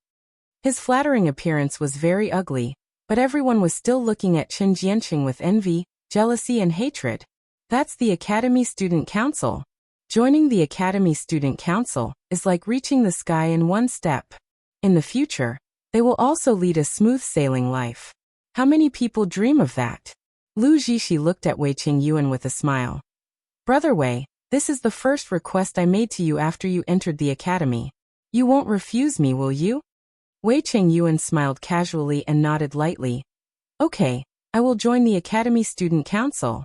His flattering appearance was very ugly, but everyone was still looking at Chen Jianqing with envy, jealousy and hatred. That's the Academy Student Council. Joining the Academy Student Council is like reaching the sky in one step. In the future, they will also lead a smooth-sailing life. How many people dream of that? Lu Zhixi looked at Wei Qingyuan with a smile. "Brother Wei, this is the first request I made to you after you entered the academy. You won't refuse me, will you?" Wei Qingyuan smiled casually and nodded lightly. "Okay, I will join the Academy Student Council."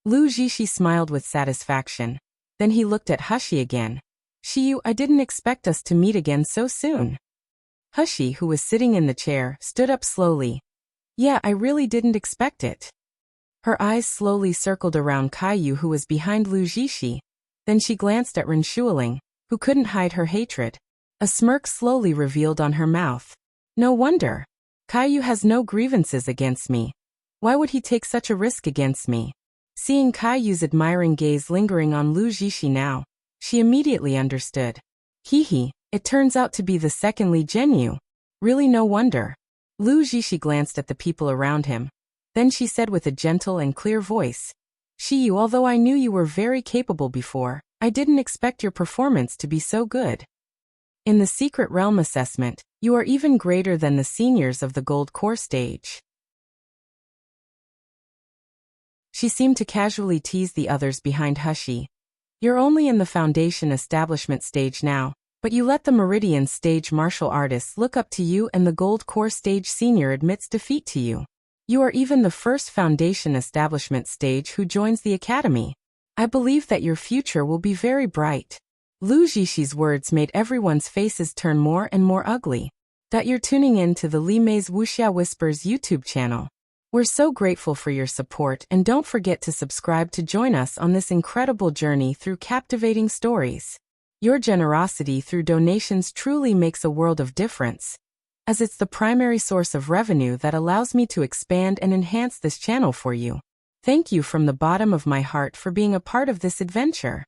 Lu Zhixi smiled with satisfaction. Then he looked at Hushi again. "Shiyu, I didn't expect us to meet again so soon." Hushi, who was sitting in the chair, stood up slowly. "Yeah, I really didn't expect it." Her eyes slowly circled around Caillou, who was behind Lu Zhixi. Then she glanced at Ren Shuiling, who couldn't hide her hatred. A smirk slowly revealed on her mouth. "No wonder. Caillou has no grievances against me. Why would he take such a risk against me?" Seeing Caillou's admiring gaze lingering on Lu Zhixi now, she immediately understood. He, it turns out to be the second Li Zhenyu. Really no wonder. Lu Zhixi glanced at the people around him. Then she said with a gentle and clear voice, "Shiyu, although I knew you were very capable before, I didn't expect your performance to be so good. In the Secret Realm assessment, you are even greater than the seniors of the Gold Core stage." She seemed to casually tease the others behind Hushi. "You're only in the Foundation Establishment stage now, but you let the Meridian stage martial artists look up to you, and the Gold Core stage senior admits defeat to you. You are even the first Foundation Establishment stage who joins the Academy. I believe that your future will be very bright." Lu Zhixi's words made everyone's faces turn more and more ugly. You're tuning in to the Li Mei's Wuxia Whispers YouTube channel. We're so grateful for your support, and don't forget to subscribe to join us on this incredible journey through captivating stories. Your generosity through donations truly makes a world of difference, as it's the primary source of revenue that allows me to expand and enhance this channel for you. Thank you from the bottom of my heart for being a part of this adventure.